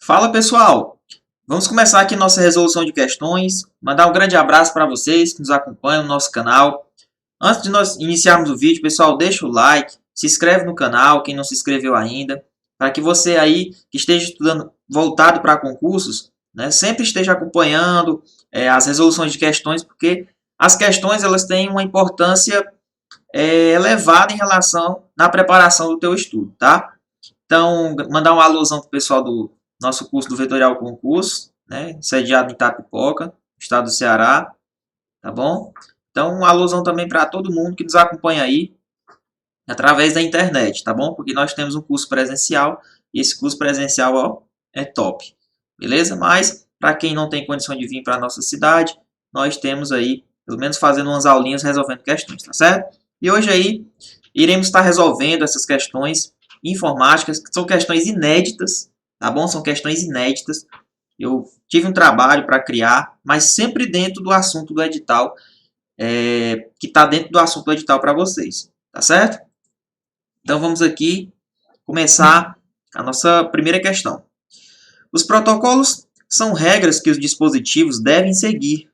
Fala pessoal, vamos começar aqui nossa resolução de questões. Mandar um grande abraço para vocês que nos acompanham no nosso canal. Antes de nós iniciarmos o vídeo, pessoal, deixa o like, se inscreve no canal, quem não se inscreveu ainda, para que você aí que esteja estudando voltado para concursos, né, sempre esteja acompanhando as resoluções de questões, porque as questões elas têm uma importância elevada em relação na preparação do teu estudo, tá? Então, mandar uma alusão para o pessoal do nosso curso do Vetorial Concurso, né, sediado em Itapipoca, estado do Ceará, tá bom? Então, uma alusão também para todo mundo que nos acompanha aí através da internet, tá bom? Porque nós temos um curso presencial e esse curso presencial ó, é top, beleza? Mas, para quem não tem condição de vir para a nossa cidade, nós temos aí, pelo menos fazendo umas aulinhas resolvendo questões, tá certo? E hoje aí, iremos estar resolvendo essas questões informáticas, que são questões inéditas, tá bom? São questões inéditas. Eu tive um trabalho para criar, mas sempre dentro do assunto do edital, que está dentro do assunto do edital para vocês, tá certo? Então vamos aqui começar a nossa primeira questão. Os protocolos são regras que os dispositivos devem seguir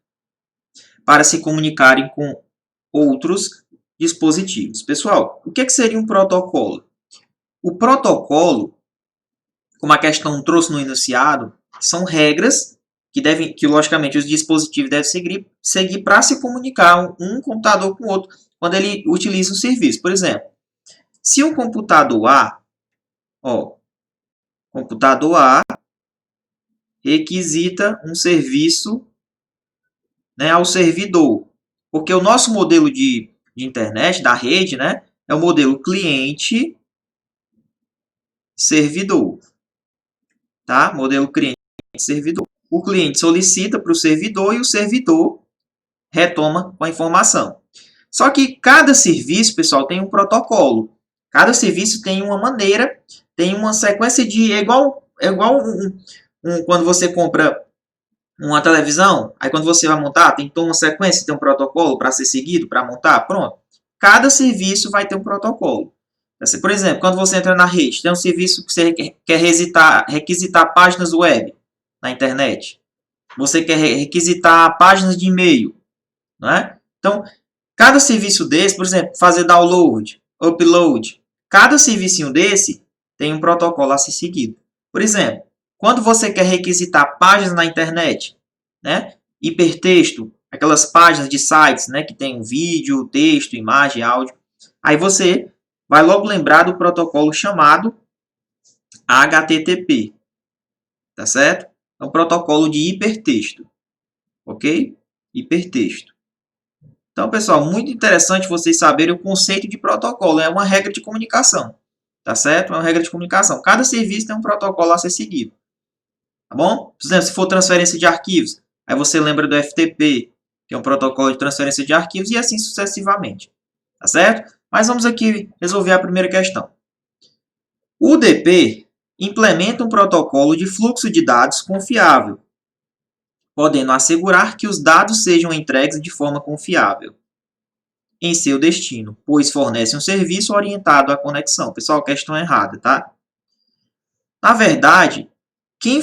para se comunicarem com outros dispositivos. Pessoal, o que seria um protocolo? O protocolo, como a questão trouxe no enunciado, são regras que logicamente os dispositivos devem seguir para se comunicar um computador com o outro quando ele utiliza um serviço. Por exemplo, se um computador A, requisita um serviço, né, ao servidor, porque o nosso modelo de internet, da rede, né, é o modelo cliente-servidor. Tá? Modelo cliente-servidor. O cliente solicita para o servidor e o servidor retoma com a informação. Só que cada serviço, pessoal, tem um protocolo. Cada serviço tem uma maneira, tem uma sequência de... É igual quando você compra uma televisão, aí quando você vai montar, tem toda uma sequência, tem um protocolo para ser seguido, para montar, pronto. Cada serviço vai ter um protocolo. Por exemplo, quando você entra na rede, tem um serviço que você quer requisitar páginas web na internet. Você quer requisitar páginas de e-mail. Não é? Então, cada serviço desse, por exemplo, fazer download, upload, cada serviço desse tem um protocolo a ser seguido. Por exemplo, quando você quer requisitar páginas na internet, né, hipertexto, aquelas páginas de sites, né, que tem vídeo, texto, imagem, áudio, aí você vai logo lembrar do protocolo chamado HTTP, tá certo? É um protocolo de hipertexto, ok? Hipertexto. Então, pessoal, muito interessante vocês saberem o conceito de protocolo. É uma regra de comunicação, tá certo? É uma regra de comunicação. Cada serviço tem um protocolo a ser seguido, tá bom? Por exemplo, se for transferência de arquivos, aí você lembra do FTP, que é um protocolo de transferência de arquivos, e assim sucessivamente, tá certo? Mas vamos aqui resolver a primeira questão. O UDP implementa um protocolo de fluxo de dados confiável, podendo assegurar que os dados sejam entregues de forma confiável em seu destino, pois fornece um serviço orientado à conexão. Pessoal, questão errada, tá? Na verdade, quem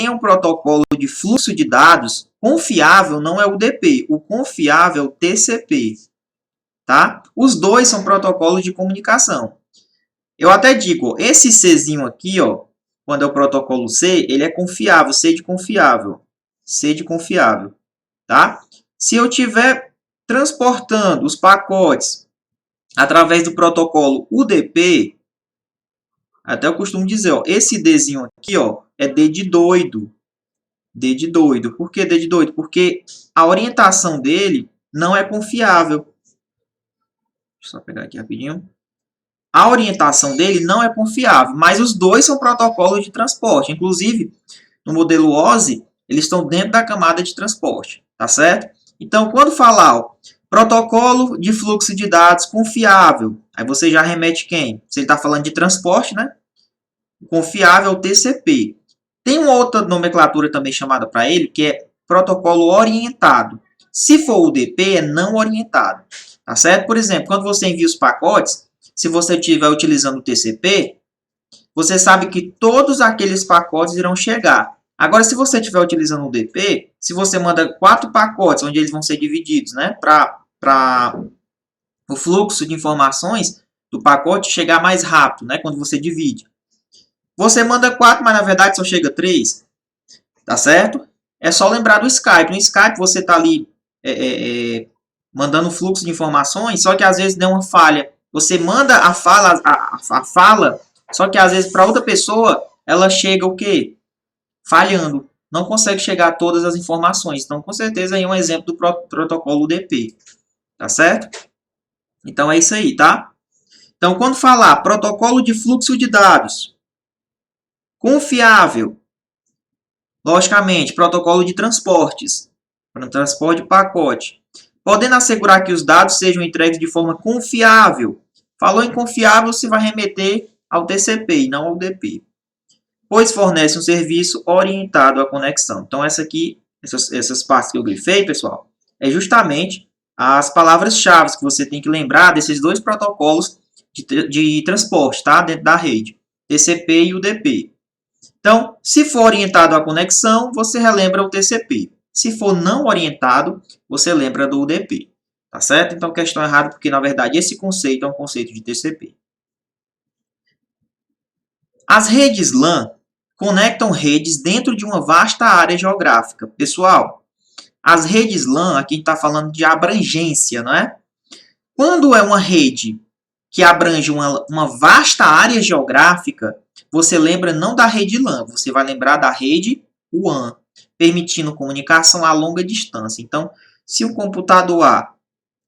é um protocolo de fluxo de dados confiável não é o UDP, o confiável é o TCP. Tá? Os dois são protocolos de comunicação. Eu até digo, esse Czinho aqui, ó, quando é o protocolo C, ele é confiável, C de confiável. C de confiável. Tá? Se eu estiver transportando os pacotes através do protocolo UDP, até eu costumo dizer, ó, esse Dzinho aqui, ó, é D de doido. D de doido. Por que D de doido? Porque a orientação dele não é confiável. Deixa eu só pegar aqui rapidinho. A orientação dele não é confiável, mas os dois são protocolos de transporte. Inclusive, no modelo OSI, eles estão dentro da camada de transporte, tá certo? Então, quando falar ó, protocolo de fluxo de dados confiável, aí você já remete quem? Se ele está falando de transporte, né? Confiável é o TCP. Tem uma outra nomenclatura também chamada para ele, que é protocolo orientado. Se for o UDP, é não orientado. Tá certo? Por exemplo, quando você envia os pacotes, se você estiver utilizando o TCP, você sabe que todos aqueles pacotes irão chegar. Agora, se você estiver utilizando o UDP, se você manda 4 pacotes, onde eles vão ser divididos, né, para o fluxo de informações do pacote chegar mais rápido, né, quando você divide. Você manda 4, mas na verdade só chega 3, tá certo? É só lembrar do Skype. No Skype você está ali mandando fluxo de informações, só que às vezes deu uma falha. Você manda a fala, só que às vezes para outra pessoa ela chega o quê? Falhando. Não consegue chegar a todas as informações. Então, com certeza, aí é um exemplo do protocolo UDP. Tá certo? Então, é isso aí, tá? Então, quando falar protocolo de fluxo de dados, confiável, logicamente, protocolo de transportes, para transporte de pacote, podendo assegurar que os dados sejam entregues de forma confiável. Falou em confiável, você vai remeter ao TCP e não ao UDP. Pois fornece um serviço orientado à conexão. Então, essas partes que eu grifei, pessoal, é justamente as palavras-chave que você tem que lembrar desses dois protocolos de transporte, tá? Dentro da rede, TCP e UDP. Então, se for orientado à conexão, você relembra o TCP. Se for não orientado, você lembra do UDP. Tá certo? Então, questão errada, porque, na verdade, esse conceito é um conceito de TCP. As redes LAN conectam redes dentro de uma vasta área geográfica. Pessoal, as redes LAN, aqui a gente está falando de abrangência, não é? Quando é uma rede que abrange uma vasta área geográfica, você lembra não da rede LAN, você vai lembrar da rede WAN, permitindo comunicação a longa distância. Então, se o computador A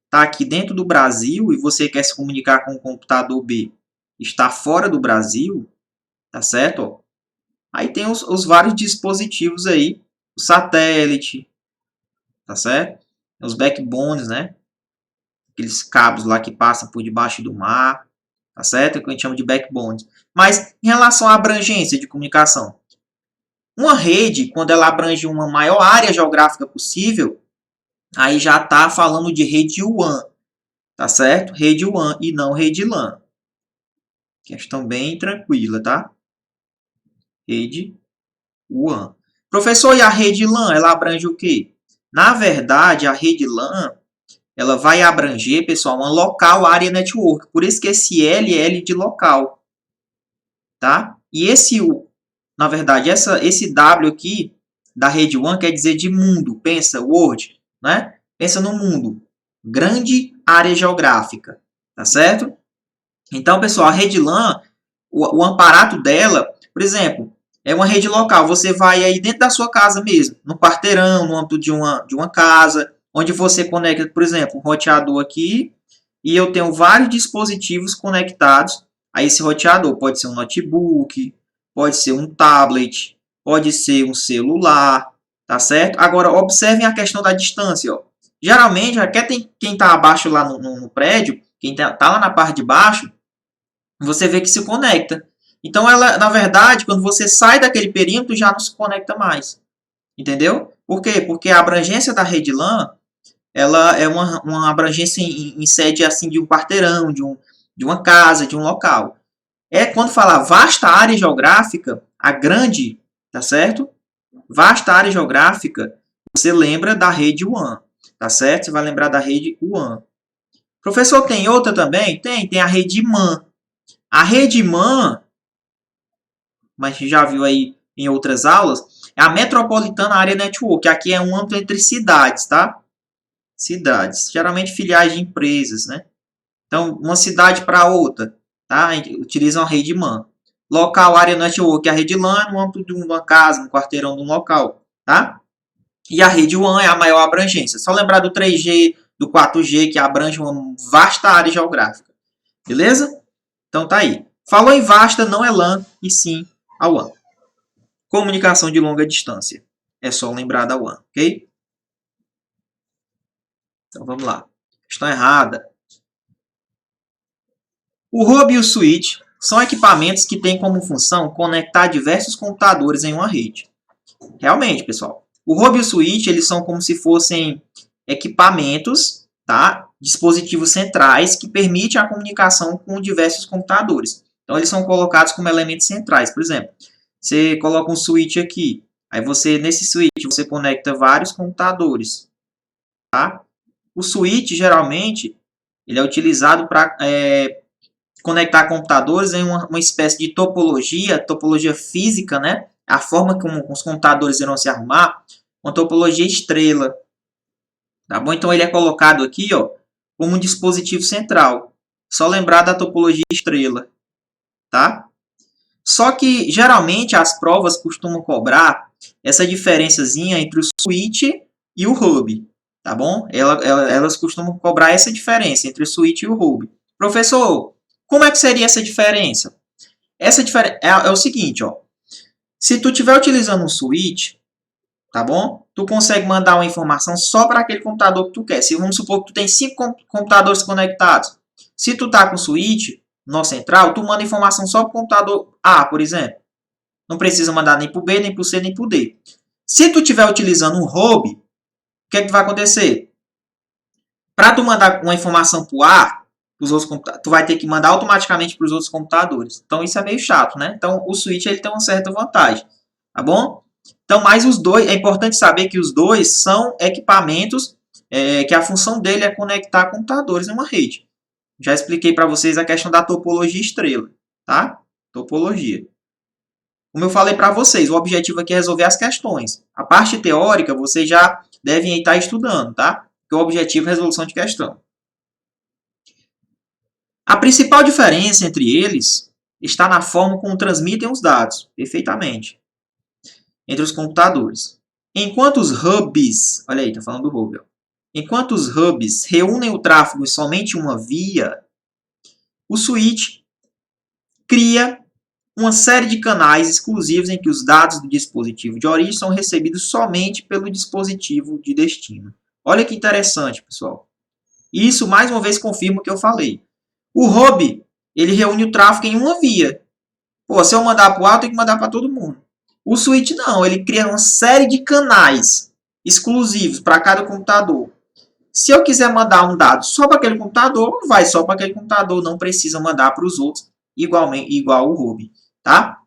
está aqui dentro do Brasil e você quer se comunicar com o computador B, está fora do Brasil, tá certo? Aí tem os vários dispositivos aí, o satélite, tá certo? Os backbones, né? Aqueles cabos lá que passam por debaixo do mar, tá certo? É o que a gente chama de backbones. Mas em relação à abrangência de comunicação, uma rede, quando ela abrange uma maior área geográfica possível, aí já está falando de rede WAN, tá certo? Rede WAN e não rede LAN. Questão bem tranquila, tá? Rede WAN. Professor, e a rede LAN, ela abrange o quê? Na verdade, a rede LAN, ela vai abranger, pessoal, uma local area network. Por isso que esse LL de local, tá? E na verdade, esse W aqui da rede WAN quer dizer de mundo. Pensa, world, né? Pensa no mundo. Grande área geográfica, tá certo? Então, pessoal, a rede LAN, o aparato dela, por exemplo, é uma rede local. Você vai aí dentro da sua casa mesmo, no quarteirão, no âmbito de uma casa, onde você conecta, por exemplo, um roteador aqui, e eu tenho vários dispositivos conectados a esse roteador. Pode ser um notebook, pode ser um tablet, pode ser um celular, tá certo? Agora, observem a questão da distância, ó. Geralmente, até quem está abaixo lá no prédio, quem tá lá na parte de baixo, você vê que se conecta. Então, ela, na verdade, quando você sai daquele perímetro, já não se conecta mais. Entendeu? Por quê? Porque a abrangência da rede LAN, ela é uma abrangência em sede assim, de um quarteirão, de uma casa, de um local. É quando fala vasta área geográfica, a grande, tá certo? Vasta área geográfica, você lembra da rede WAN, tá certo? Você vai lembrar da rede WAN. Professor, tem outra também? Tem a rede MAN. A rede MAN, mas a gente já viu aí em outras aulas, é a Metropolitana Area Network. Aqui é um âmbito entre cidades, tá? Cidades, geralmente filiais de empresas, né? Então, uma cidade para outra, tá? Utilizam a rede MAN. Local Area Network, a rede LAN no âmbito de uma casa, no quarteirão de um local, tá? E a rede WAN é a maior abrangência. Só lembrar do 3G, do 4G, que abrange uma vasta área geográfica. Beleza? Então tá aí. Falou em vasta, não é LAN, e sim a WAN. Comunicação de longa distância. É só lembrar da WAN, ok? Então vamos lá. Questão errada. O hub e o switch são equipamentos que têm como função conectar diversos computadores em uma rede. Realmente, pessoal. O hub e o switch, eles são como se fossem equipamentos, tá? Dispositivos centrais que permitem a comunicação com diversos computadores. Então, eles são colocados como elementos centrais. Por exemplo, você coloca um switch aqui. Aí, nesse switch, você conecta vários computadores. Tá? O switch, geralmente, ele é utilizado para conectar computadores em uma espécie de topologia física, né? A forma como os computadores irão se arrumar, uma topologia estrela. Tá bom? Então, ele é colocado aqui, ó, como um dispositivo central. Só lembrar da topologia estrela. Tá? Só que, geralmente, as provas costumam cobrar essa diferençazinha entre o switch e o hub. Tá bom? Elas costumam cobrar essa diferença entre o switch e o hub. Professor, como é que seria essa diferença? Essa diferença é o seguinte, ó. Se tu estiver utilizando um switch, tá bom? Tu consegue mandar uma informação só para aquele computador que tu quer. Se vamos supor que tu tem 5 computadores conectados. Se tu tá com o switch nó central, tu manda informação só para o computador A, por exemplo. Não precisa mandar nem para o B, nem para o C, nem para o D. Se tu estiver utilizando um hub, o que é que vai acontecer? Para tu mandar uma informação para o A, tu vai ter que mandar automaticamente para os outros computadores. Então isso é meio chato, né? Então o switch ele tem uma certa vantagem, tá bom? Então, mas os dois, é importante saber que os dois são equipamentos que a função dele é conectar computadores em uma rede. Já expliquei para vocês a questão da topologia estrela, tá? Topologia. Como eu falei para vocês, o objetivo aqui é resolver as questões. A parte teórica vocês já devem estar estudando, tá? Porque o objetivo é a resolução de questão. A principal diferença entre eles está na forma como transmitem os dados, perfeitamente, entre os computadores. Enquanto os hubs, olha aí, está falando do hub, ó. Enquanto os hubs reúnem o tráfego em somente uma via, o switch cria uma série de canais exclusivos em que os dados do dispositivo de origem são recebidos somente pelo dispositivo de destino. Olha que interessante, pessoal. Isso, mais uma vez, confirma o que eu falei. O hub, ele reúne o tráfego em uma via. Pô, se eu mandar para o A, eu tenho que mandar para todo mundo. O switch não, ele cria uma série de canais exclusivos para cada computador. Se eu quiser mandar um dado só para aquele computador, vai só para aquele computador, não precisa mandar para os outros igual o hub, tá?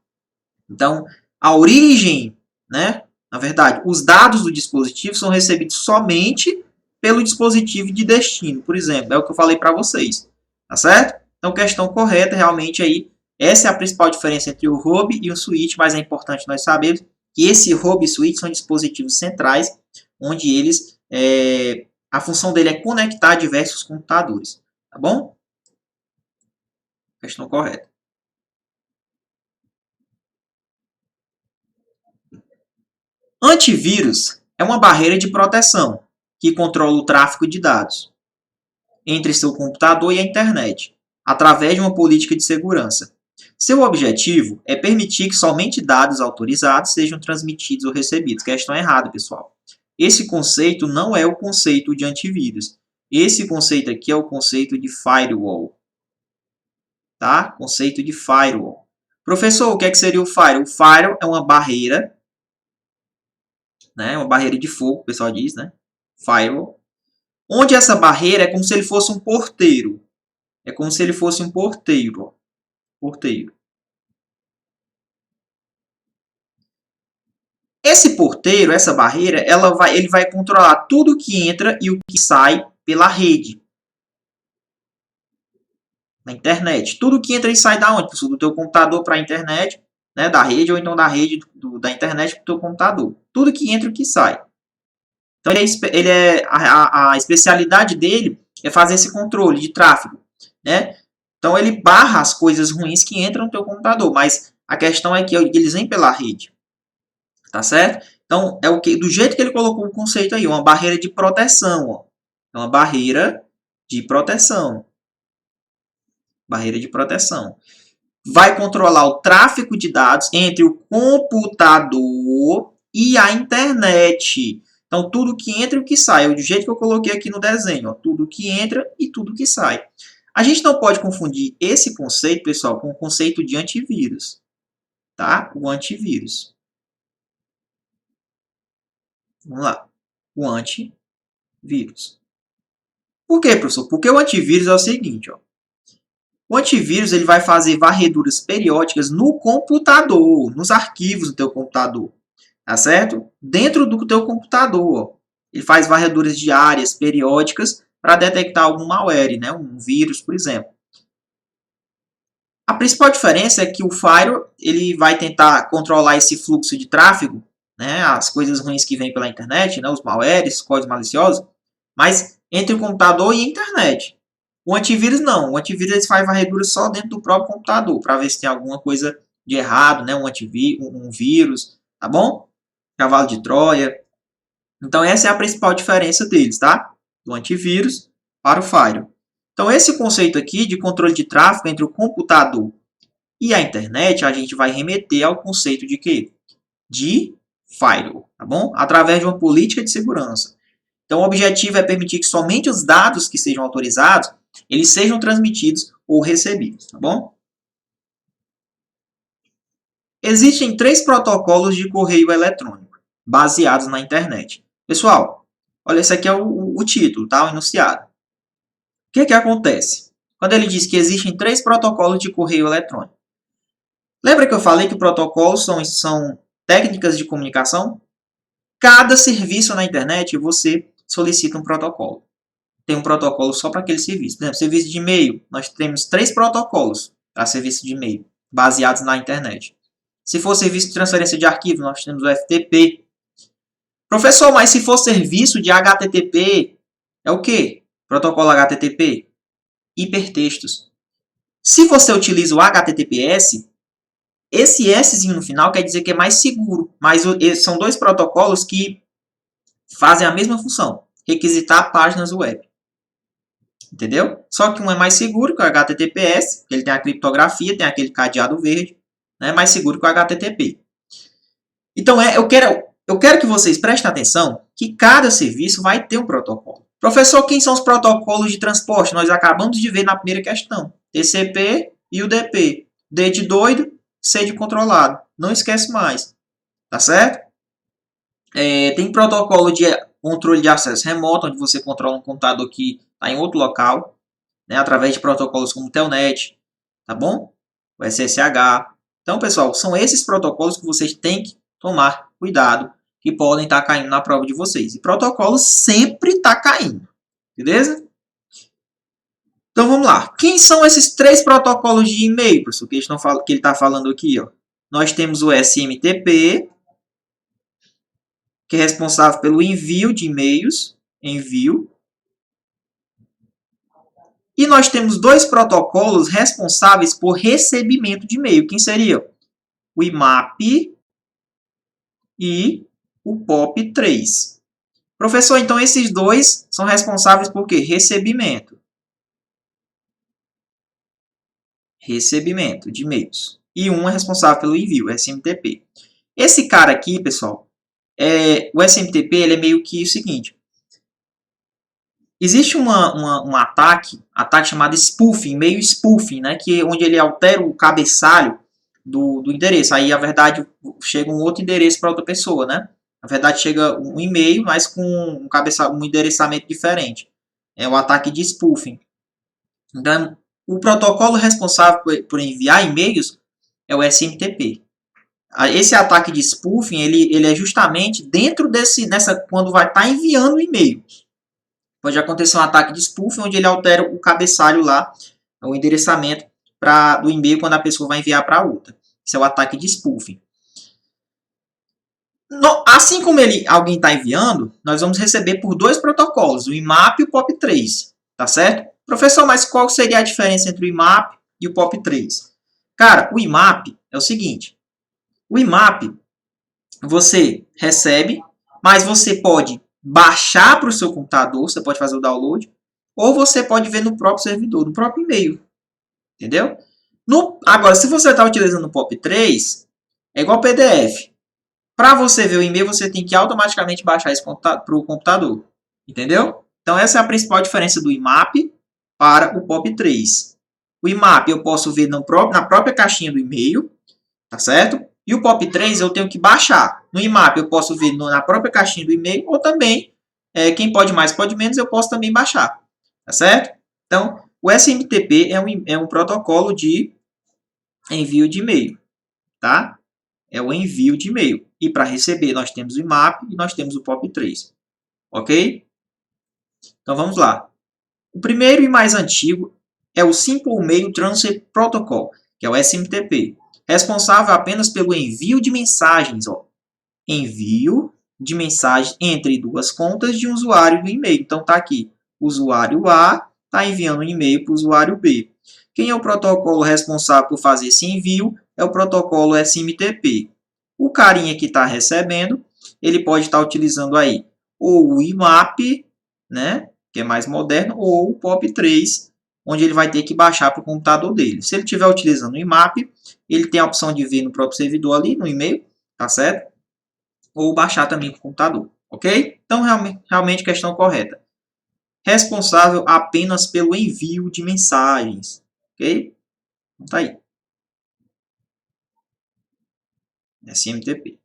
Então, a origem, né? Na verdade, os dados do dispositivo são recebidos somente pelo dispositivo de destino, por exemplo, é o que eu falei para vocês, tá certo? Então, questão correta, realmente aí, essa é a principal diferença entre o hub e o switch, mas é importante nós sabermos que esse hub e switch são dispositivos centrais, onde eles, a função dele é conectar diversos computadores, tá bom? Questão correta. Antivírus é uma barreira de proteção que controla o tráfego de dados entre seu computador e a internet, através de uma política de segurança. Seu objetivo é permitir que somente dados autorizados sejam transmitidos ou recebidos. Questão errada, pessoal. Esse conceito não é o conceito de antivírus. Esse conceito aqui é o conceito de firewall. Tá? Conceito de firewall. Professor, o que é que seria o firewall? O firewall é uma barreira, né? Uma barreira de fogo, o pessoal diz, né? Firewall. Onde essa barreira é como se ele fosse um porteiro. É como se ele fosse um porteiro. Ó. Porteiro. Esse porteiro, essa barreira, ele vai controlar tudo que entra e o que sai pela rede. Na internet. Tudo que entra e sai da onde? Do teu computador para a internet, né, da rede, ou então da rede da internet para o teu computador. Tudo que entra e que sai. Então, a especialidade dele é fazer esse controle de tráfego. Né? Então, ele barra as coisas ruins que entram no teu computador. Mas a questão é que eles vêm pela rede. Tá certo? Então, é o que, do jeito que ele colocou o conceito aí, uma barreira de proteção. Ó. É uma barreira de proteção. Barreira de proteção. Vai controlar o tráfego de dados entre o computador e a internet. Então, tudo que entra e o que sai. É do jeito que eu coloquei aqui no desenho. Ó, tudo que entra e tudo que sai. A gente não pode confundir esse conceito, pessoal, com o conceito de antivírus. Tá? O antivírus. Vamos lá. O antivírus. Por quê, professor? Porque o antivírus é o seguinte. Ó. O antivírus ele vai fazer varreduras periódicas no computador, nos arquivos do teu computador, tá certo? Dentro do teu computador, ó, ele faz varreduras diárias, periódicas, para detectar algum malware, né? Um vírus, por exemplo. A principal diferença é que o firewall ele vai tentar controlar esse fluxo de tráfego, né? As coisas ruins que vêm pela internet, né? Os malwares, códigos maliciosos, mas entre o computador e a internet. O antivírus não. O antivírus ele faz varredura só dentro do próprio computador, para ver se tem alguma coisa de errado, né? Um vírus, tá bom? Cavalo de Troia. Então, essa é a principal diferença deles, tá? Do antivírus para o firewall. Então, esse conceito aqui de controle de tráfego entre o computador e a internet, a gente vai remeter ao conceito de quê? De firewall, tá bom? Através de uma política de segurança. Então, o objetivo é permitir que somente os dados que sejam autorizados, eles sejam transmitidos ou recebidos, tá bom? Existem 3 protocolos de correio eletrônico, baseados na internet. Pessoal, olha, esse aqui é o título, tá? O enunciado. O que acontece? Quando ele diz que existem 3 protocolos de correio eletrônico. Lembra que eu falei que protocolos são técnicas de comunicação? Cada serviço na internet você solicita um protocolo. Tem um protocolo só para aquele serviço. Por exemplo, serviço de e-mail, nós temos 3 protocolos para serviço de e-mail, baseados na internet. Se for serviço de transferência de arquivo, nós temos o FTP. Professor, mas se for serviço de HTTP, é o quê? Protocolo HTTP? Hipertextos. Se você utiliza o HTTPS, esse Szinho no final quer dizer que é mais seguro. Mas são 2 protocolos que fazem a mesma função. Requisitar páginas web. Entendeu? Só que um é mais seguro que o HTTPS, ele tem a criptografia, tem aquele cadeado verde, né? É mais seguro que o HTTP. Então, eu quero que vocês prestem atenção que cada serviço vai ter um protocolo. Professor, quem são os protocolos de transporte? Nós acabamos de ver na primeira questão. TCP e UDP. D de doido, C de controlado. Não esquece mais. Tá certo? Tem protocolo de controle de acesso remoto, onde você controla um computador que está em outro local, né, através de protocolos como o Telnet, tá bom? O SSH. Então, pessoal, são esses protocolos que vocês têm que tomar cuidado, que podem estar caindo na prova de vocês. E protocolo sempre está caindo, beleza? Então, vamos lá. Quem são esses 3 protocolos de e-mail, professor, que ele está falando aqui? Ó? Nós temos o SMTP, que é responsável pelo envio de e-mails, envio. E nós temos 2 protocolos responsáveis por recebimento de e-mail. Quem seriam? O IMAP e o POP3. Professor, então esses 2 são responsáveis por quê? Recebimento. Recebimento de e-mails. E um é responsável pelo envio, SMTP. Esse cara aqui, pessoal, o SMTP ele é meio que o seguinte. Existe um ataque chamado spoofing, meio spoofing, né, onde ele altera o cabeçalho do endereço. Aí, na verdade, chega um outro endereço para outra pessoa, né? Na verdade, chega um e-mail, mas com um endereçamento diferente. É o ataque de spoofing. Então, o protocolo responsável por enviar e-mails é o SMTP. Esse ataque de spoofing, ele é justamente dentro quando vai estar enviando o e-mail. Pode acontecer um ataque de spoofing, onde ele altera o cabeçalho lá, o endereçamento do e-mail quando a pessoa vai enviar para outra. Esse é o ataque de spoofing. Assim como alguém está enviando, nós vamos receber por 2 protocolos, o IMAP e o POP3. Tá certo? Professor, mas qual seria a diferença entre o IMAP e o POP3? Cara, o IMAP é o seguinte. O IMAP, você recebe, mas você pode baixar para o seu computador, você pode fazer o download, ou você pode ver no próprio servidor, no próprio e-mail. Entendeu? Agora, se você está utilizando o POP3, é igual PDF. Para você ver o e-mail, você tem que automaticamente baixar isso para o computador. Entendeu? Então, essa é a principal diferença do IMAP para o POP3. O IMAP eu posso ver na própria caixinha do e-mail, tá certo? E o POP3 eu tenho que baixar. No IMAP eu posso ver na própria caixinha do e-mail, ou também, quem pode mais, pode menos, eu posso também baixar. Tá certo? Então, O SMTP é um protocolo de envio de e-mail, tá? É o envio de e-mail. E para receber, nós temos o IMAP e nós temos o POP3. Ok? Então, vamos lá. O primeiro e mais antigo é o Simple Mail Transfer Protocol, que é o SMTP, responsável apenas pelo envio de mensagens, ó. Envio de mensagem entre duas contas de um usuário do e-mail. Então, está aqui, o usuário A está enviando um e-mail para o usuário B. Quem é o protocolo responsável por fazer esse envio? É o protocolo SMTP. O carinha que está recebendo, ele pode estar utilizando aí ou o IMAP, né, que é mais moderno, ou o POP3, onde ele vai ter que baixar para o computador dele. Se ele estiver utilizando o IMAP, ele tem a opção de ver no próprio servidor ali, no e-mail, tá certo? Ou baixar também para o computador, ok? Então, realmente questão correta. Responsável apenas pelo envio de mensagens, ok? Então, tá aí. SMTP.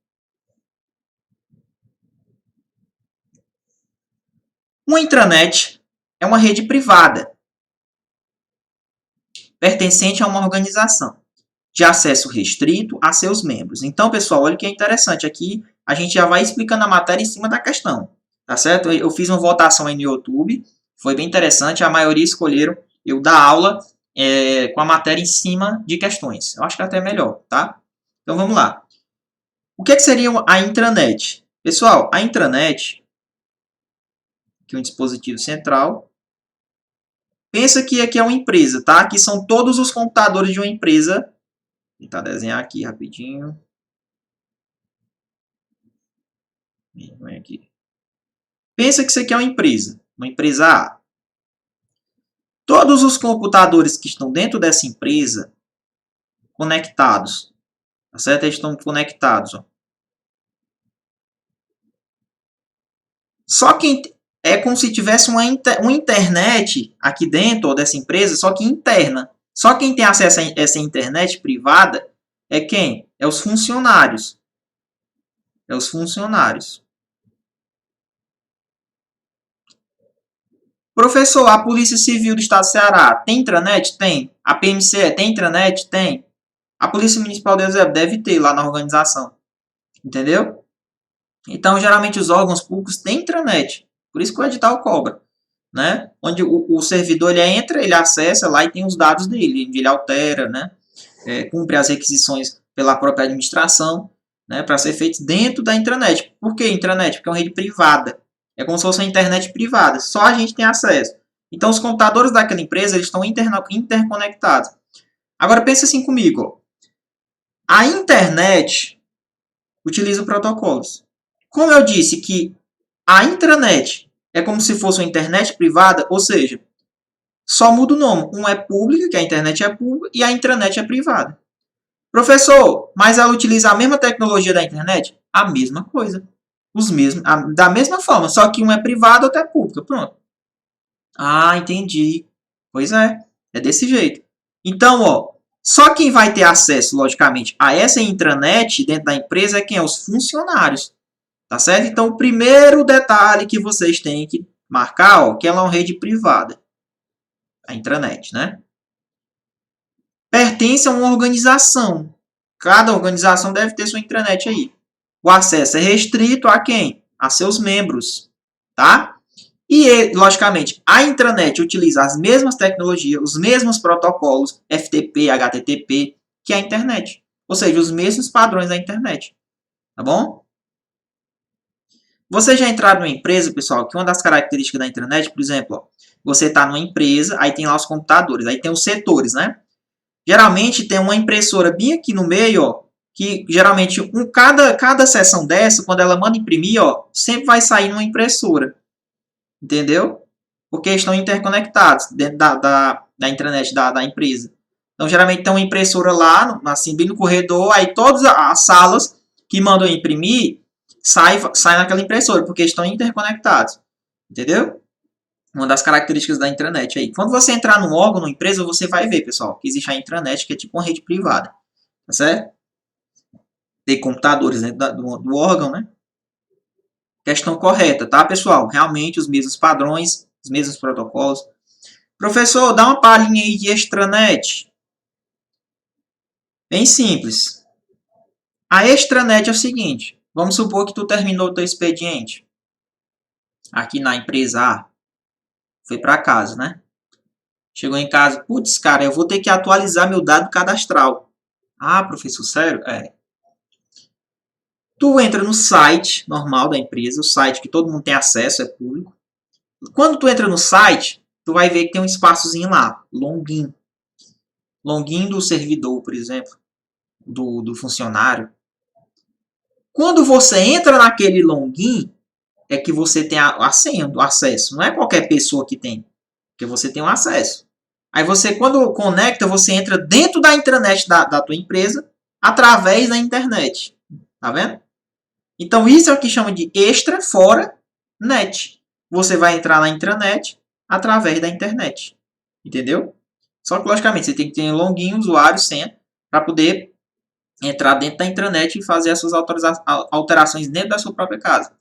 Uma intranet é uma rede privada pertencente a uma organização de acesso restrito a seus membros. Então, pessoal, olha o que é interessante aqui. A gente já vai explicando a matéria em cima da questão, tá certo? Eu fiz uma votação aí no YouTube, foi bem interessante. A maioria escolheram eu dar aula com a matéria em cima de questões. Eu acho que é até melhor, tá? Então, vamos lá. O que seria a intranet? Pessoal, a intranet, que é um dispositivo central. Pensa que aqui é uma empresa, tá? Aqui são todos os computadores de uma empresa. Vou tentar desenhar aqui rapidinho. Vem aqui. Pensa que isso aqui é uma empresa A. Todos os computadores que estão dentro dessa empresa conectados, tá certo? Eles estão conectados, ó. Só que é como se tivesse uma internet aqui dentro ó, dessa empresa, só que interna. Só quem tem acesso a essa internet privada é quem? É os funcionários. É os funcionários. Professor, a Polícia Civil do Estado do Ceará tem intranet? Tem. A PMCE tem intranet? Tem. A Polícia Municipal de Eusébio deve ter lá na organização. Entendeu? Então, geralmente, os órgãos públicos têm intranet. Por isso que o edital cobra. Né? Onde o servidor ele entra, ele acessa lá e tem os dados dele. Ele altera, né? Cumpre as requisições pela própria administração, né? Para ser feito dentro da intranet. Por que intranet? Porque é uma rede privada. É como se fosse uma internet privada. Só a gente tem acesso. Então, os computadores daquela empresa eles estão interconectados. Agora, pense assim comigo. Ó. A internet utiliza protocolos. Como eu disse que a intranet é como se fosse uma internet privada, ou seja, só muda o nome. Um é público, que a internet é pública, e a intranet é privada. Professor, mas ela utiliza a mesma tecnologia da internet? A mesma coisa. Da mesma forma, só que um é privado, outro é público. Pronto. Ah, entendi. Pois é, é desse jeito. Então, ó, só quem vai ter acesso, logicamente, a essa intranet dentro da empresa é quem? Os funcionários. Tá certo? Então, o primeiro detalhe que vocês têm que marcar, ó, que ela é uma rede privada. A intranet, né? Pertence a uma organização. Cada organização deve ter sua intranet aí. O acesso é restrito a quem? A seus membros, tá? E, logicamente, a intranet utiliza as mesmas tecnologias, os mesmos protocolos, FTP, HTTP, que a internet. Ou seja, os mesmos padrões da internet. Tá bom? Você já entraram numa empresa, pessoal, que uma das características da intranet, por exemplo, ó, você está numa empresa, aí tem lá os computadores, aí tem os setores, né? Geralmente tem uma impressora bem aqui no meio, ó, que geralmente cada seção dessa, quando ela manda imprimir, ó, sempre vai sair numa impressora. Entendeu? Porque estão interconectados dentro da intranet da empresa. Então, geralmente tem uma impressora lá, assim, bem no corredor, aí todas as salas que mandam imprimir saem naquela impressora, porque estão interconectados. Entendeu? Uma das características da intranet aí. Quando você entrar num órgão, numa empresa, você vai ver, pessoal, que existe a intranet, que é tipo uma rede privada. Tá certo? Tem computadores dentro do órgão, né? Questão correta, tá, pessoal? Realmente os mesmos padrões, os mesmos protocolos. Professor, dá uma palhinha aí de extranet. Bem simples. A extranet é o seguinte. Vamos supor que tu terminou o teu expediente. Aqui na empresa A. Foi para casa, né? Chegou em casa. Putz, cara, eu vou ter que atualizar meu dado cadastral. Ah, professor, sério? É. Tu entra no site normal da empresa. O site que todo mundo tem acesso, é público. Quando tu entra no site, tu vai ver que tem um espaçozinho lá. Login. Login do servidor, por exemplo. Do funcionário. Quando você entra naquele login, é que você tem a senha do acesso. Não é qualquer pessoa que tem. Porque você tem um acesso. Aí você, quando conecta, você entra dentro da intranet da tua empresa, através da internet. Tá vendo? Então, isso é o que chama de extra fora net. Você vai entrar na intranet através da internet. Entendeu? Só que, logicamente, você tem que ter um login, usuário, senha, para poder entrar dentro da intranet e fazer as suas alterações dentro da sua própria casa.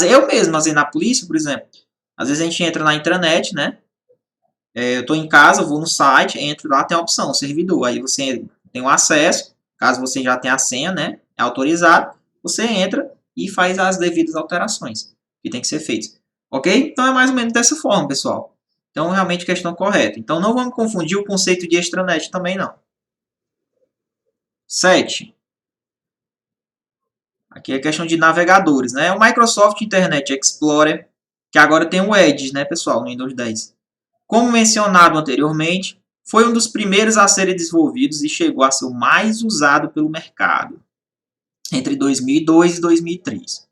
Eu mesmo, às vezes, na polícia, por exemplo, às vezes a gente entra na intranet, né? Eu estou em casa, vou no site, entro lá, tem a opção, servidor. Aí você tem o acesso, caso você já tenha a senha, né? É autorizado, você entra e faz as devidas alterações que tem que ser feitas. Ok? Então é mais ou menos dessa forma, pessoal. Então, realmente, questão correta. Então, não vamos confundir o conceito de extranet também, não. 7. Aqui é questão de navegadores, né? O Microsoft Internet Explorer, que agora tem o Edge, né, pessoal, no Windows 10. Como mencionado anteriormente, foi um dos primeiros a serem desenvolvidos e chegou a ser o mais usado pelo mercado entre 2002 e 2003.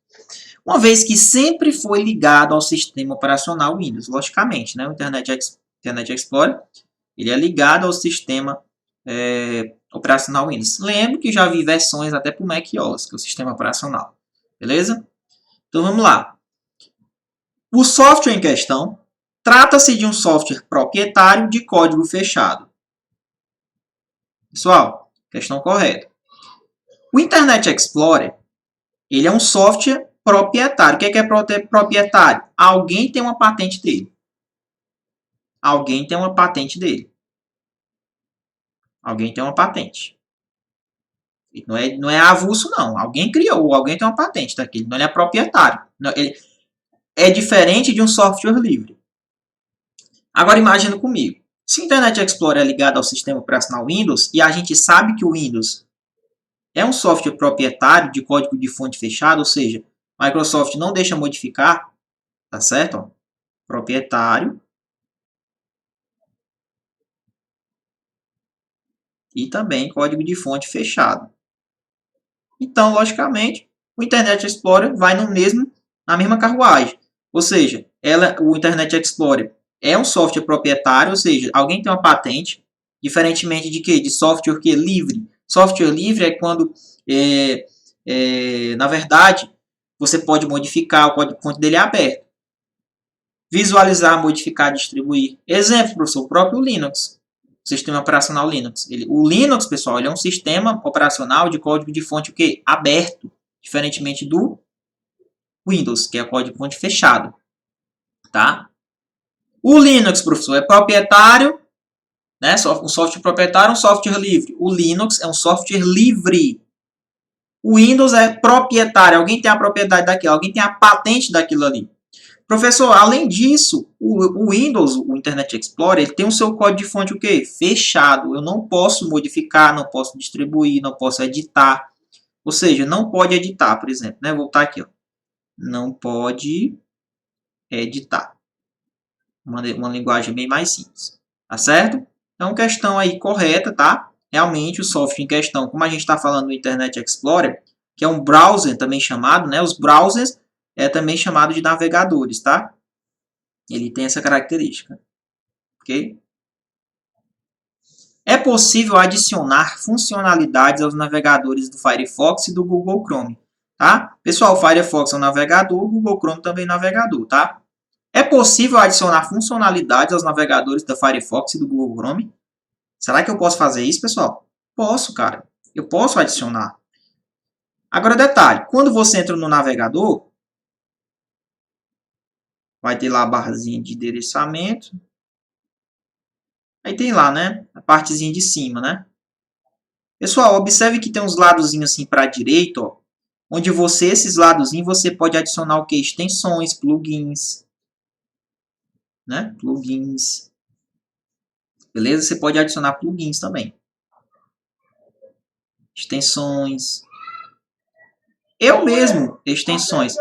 Uma vez que sempre foi ligado ao sistema operacional Windows, logicamente, né? O Internet Explorer ele é ligado ao sistema operacional Windows. Lembro que já vi versões até para o Mac OS, que é o sistema operacional. Beleza? Então vamos lá. O software em questão trata-se de um software proprietário de código fechado. Pessoal, questão correta. O Internet Explorer ele é um software proprietário. O que é proprietário? Alguém tem uma patente dele. Alguém tem uma patente dele. Alguém tem uma patente. Não é avulso, não. Alguém criou, alguém tem uma patente daquele. Não, ele é proprietário. Ele é diferente de um software livre. Agora imagina comigo. Se o Internet Explorer é ligado ao sistema operacional Windows e a gente sabe que o Windows é um software proprietário de código de fonte fechado, ou seja, a Microsoft não deixa modificar, tá certo? Proprietário. E também código de fonte fechado. Então, logicamente, o Internet Explorer vai na mesma carruagem. Ou seja, o Internet Explorer é um software proprietário, ou seja, alguém tem uma patente, diferentemente de quê? De software que é livre. Software livre é quando, na verdade, você pode modificar, o código fonte dele é aberto. Visualizar, modificar, distribuir. Exemplo, professor, o próprio Linux. Sistema operacional Linux. O Linux, pessoal, ele é um sistema operacional de código de fonte o quê? Aberto, diferentemente do Windows, que é código de fonte fechado. Tá? O Linux, professor, é proprietário, né? Um software proprietário, um software livre. O Linux é um software livre. O Windows é proprietário. Alguém tem a propriedade daquilo, alguém tem a patente daquilo ali. Professor, além disso, o Windows, o Internet Explorer, ele tem o seu código de fonte o quê? Fechado. Eu não posso modificar, não posso distribuir, não posso editar. Ou seja, não pode editar, por exemplo. Né? Vou voltar aqui. Ó. Não pode editar. Uma linguagem bem mais simples. Tá certo? Então, questão aí correta, tá? Realmente, o software em questão, como a gente está falando do Internet Explorer, que é um browser também chamado, né? Os browsers é também chamado de navegadores, tá? Ele tem essa característica, ok? É possível adicionar funcionalidades aos navegadores do Firefox e do Google Chrome, tá? Pessoal, o Firefox é um navegador, o Google Chrome também é um navegador, tá? É possível adicionar funcionalidades aos navegadores do Firefox e do Google Chrome? Será que eu posso fazer isso, pessoal? Posso, cara. Eu posso adicionar. Agora, detalhe. Quando você entra no navegador, vai ter lá a barrazinha de endereçamento. Aí tem lá, né? A partezinha de cima, né? Pessoal, observe que tem uns ladozinhos assim para a direita, ó. Onde esses ladozinhos, você pode adicionar o que? Extensões, plugins, né? Plugins. Beleza? Você pode adicionar plugins também. Extensões. Eu mesmo, extensões.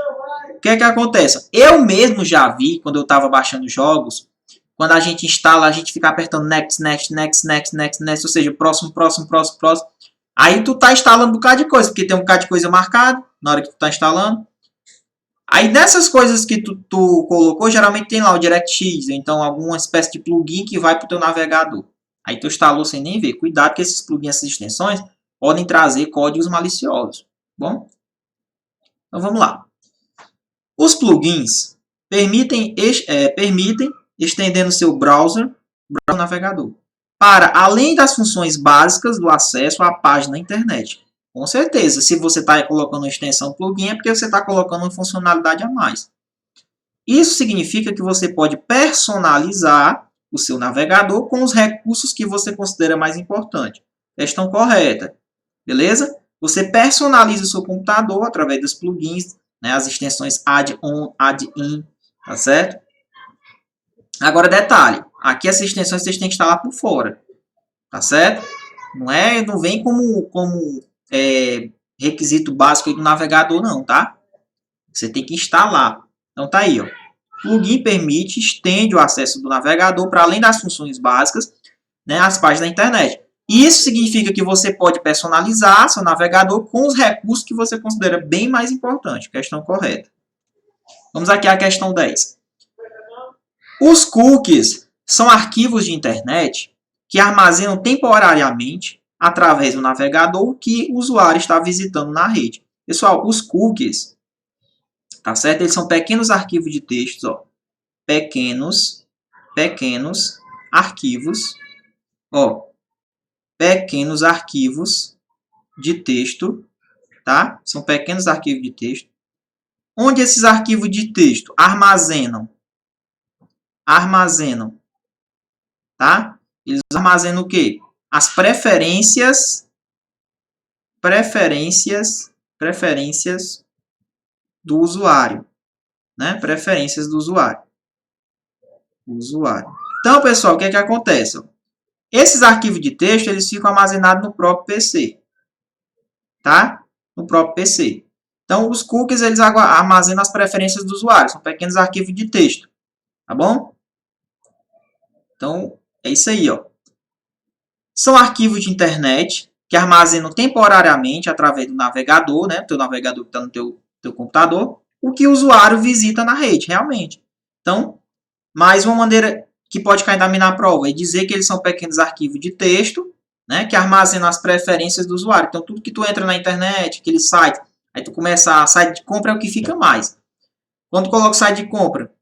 O que é que acontece? Eu mesmo já vi, quando eu estava baixando jogos, quando a gente instala, a gente fica apertando next, next, next, next, next, next, ou seja, próximo, próximo, próximo, próximo. Aí tu tá instalando um bocado de coisa, porque tem um bocado de coisa marcado na hora que tu tá instalando. Aí nessas coisas que tu colocou, geralmente tem lá o DirectX, então alguma espécie de plugin que vai pro teu navegador. Aí tu instalou sem nem ver. Cuidado que esses plugins, essas extensões, podem trazer códigos maliciosos. Bom? Então vamos lá. Os plugins permitem estender no seu browser navegador, para além das funções básicas do acesso à página da internet. Com certeza, se você está colocando uma extensão plugin, é porque você está colocando uma funcionalidade a mais. Isso significa que você pode personalizar o seu navegador com os recursos que você considera mais importantes. Questão correta. Beleza? Você personaliza o seu computador através dos plugins, né, as extensões add-on, add-in, tá certo? Agora, detalhe. Aqui essas extensões vocês têm que instalar por fora. Tá certo? Não vem como requisito básico do navegador, não, tá? Você tem que instalar. Então tá aí, ó. Plugin permite, estende o acesso do navegador para além das funções básicas, né, às páginas da internet. Isso significa que você pode personalizar seu navegador com os recursos que você considera bem mais importantes. Questão correta. Vamos aqui à questão 10. Os cookies são arquivos de internet que armazenam temporariamente, através do navegador, que o usuário está visitando na rede. Pessoal, os cookies, tá certo? Eles são pequenos arquivos de textos, ó. Pequenos arquivos, ó. Pequenos arquivos de texto, tá? São pequenos arquivos de texto. Onde esses arquivos de texto armazenam, tá? Eles armazenam o quê? As preferências do usuário, né? Preferências do usuário. Então, pessoal, o que é que acontece? Esses arquivos de texto, eles ficam armazenados no próprio PC, tá? No próprio PC. Então, os cookies, eles armazenam as preferências do usuário. São pequenos arquivos de texto, tá bom? Então, é isso aí, ó. São arquivos de internet que armazenam temporariamente através do navegador, né? O teu navegador que está no teu computador, o que o usuário visita na rede, realmente. Então, mais uma maneira que pode cair também na prova é dizer que eles são pequenos arquivos de texto, né? Que armazenam as preferências do usuário. Então, tudo que tu entra na internet, aquele site, aí tu começa a site de compra é o que fica mais. Quando tu coloca o site de compra,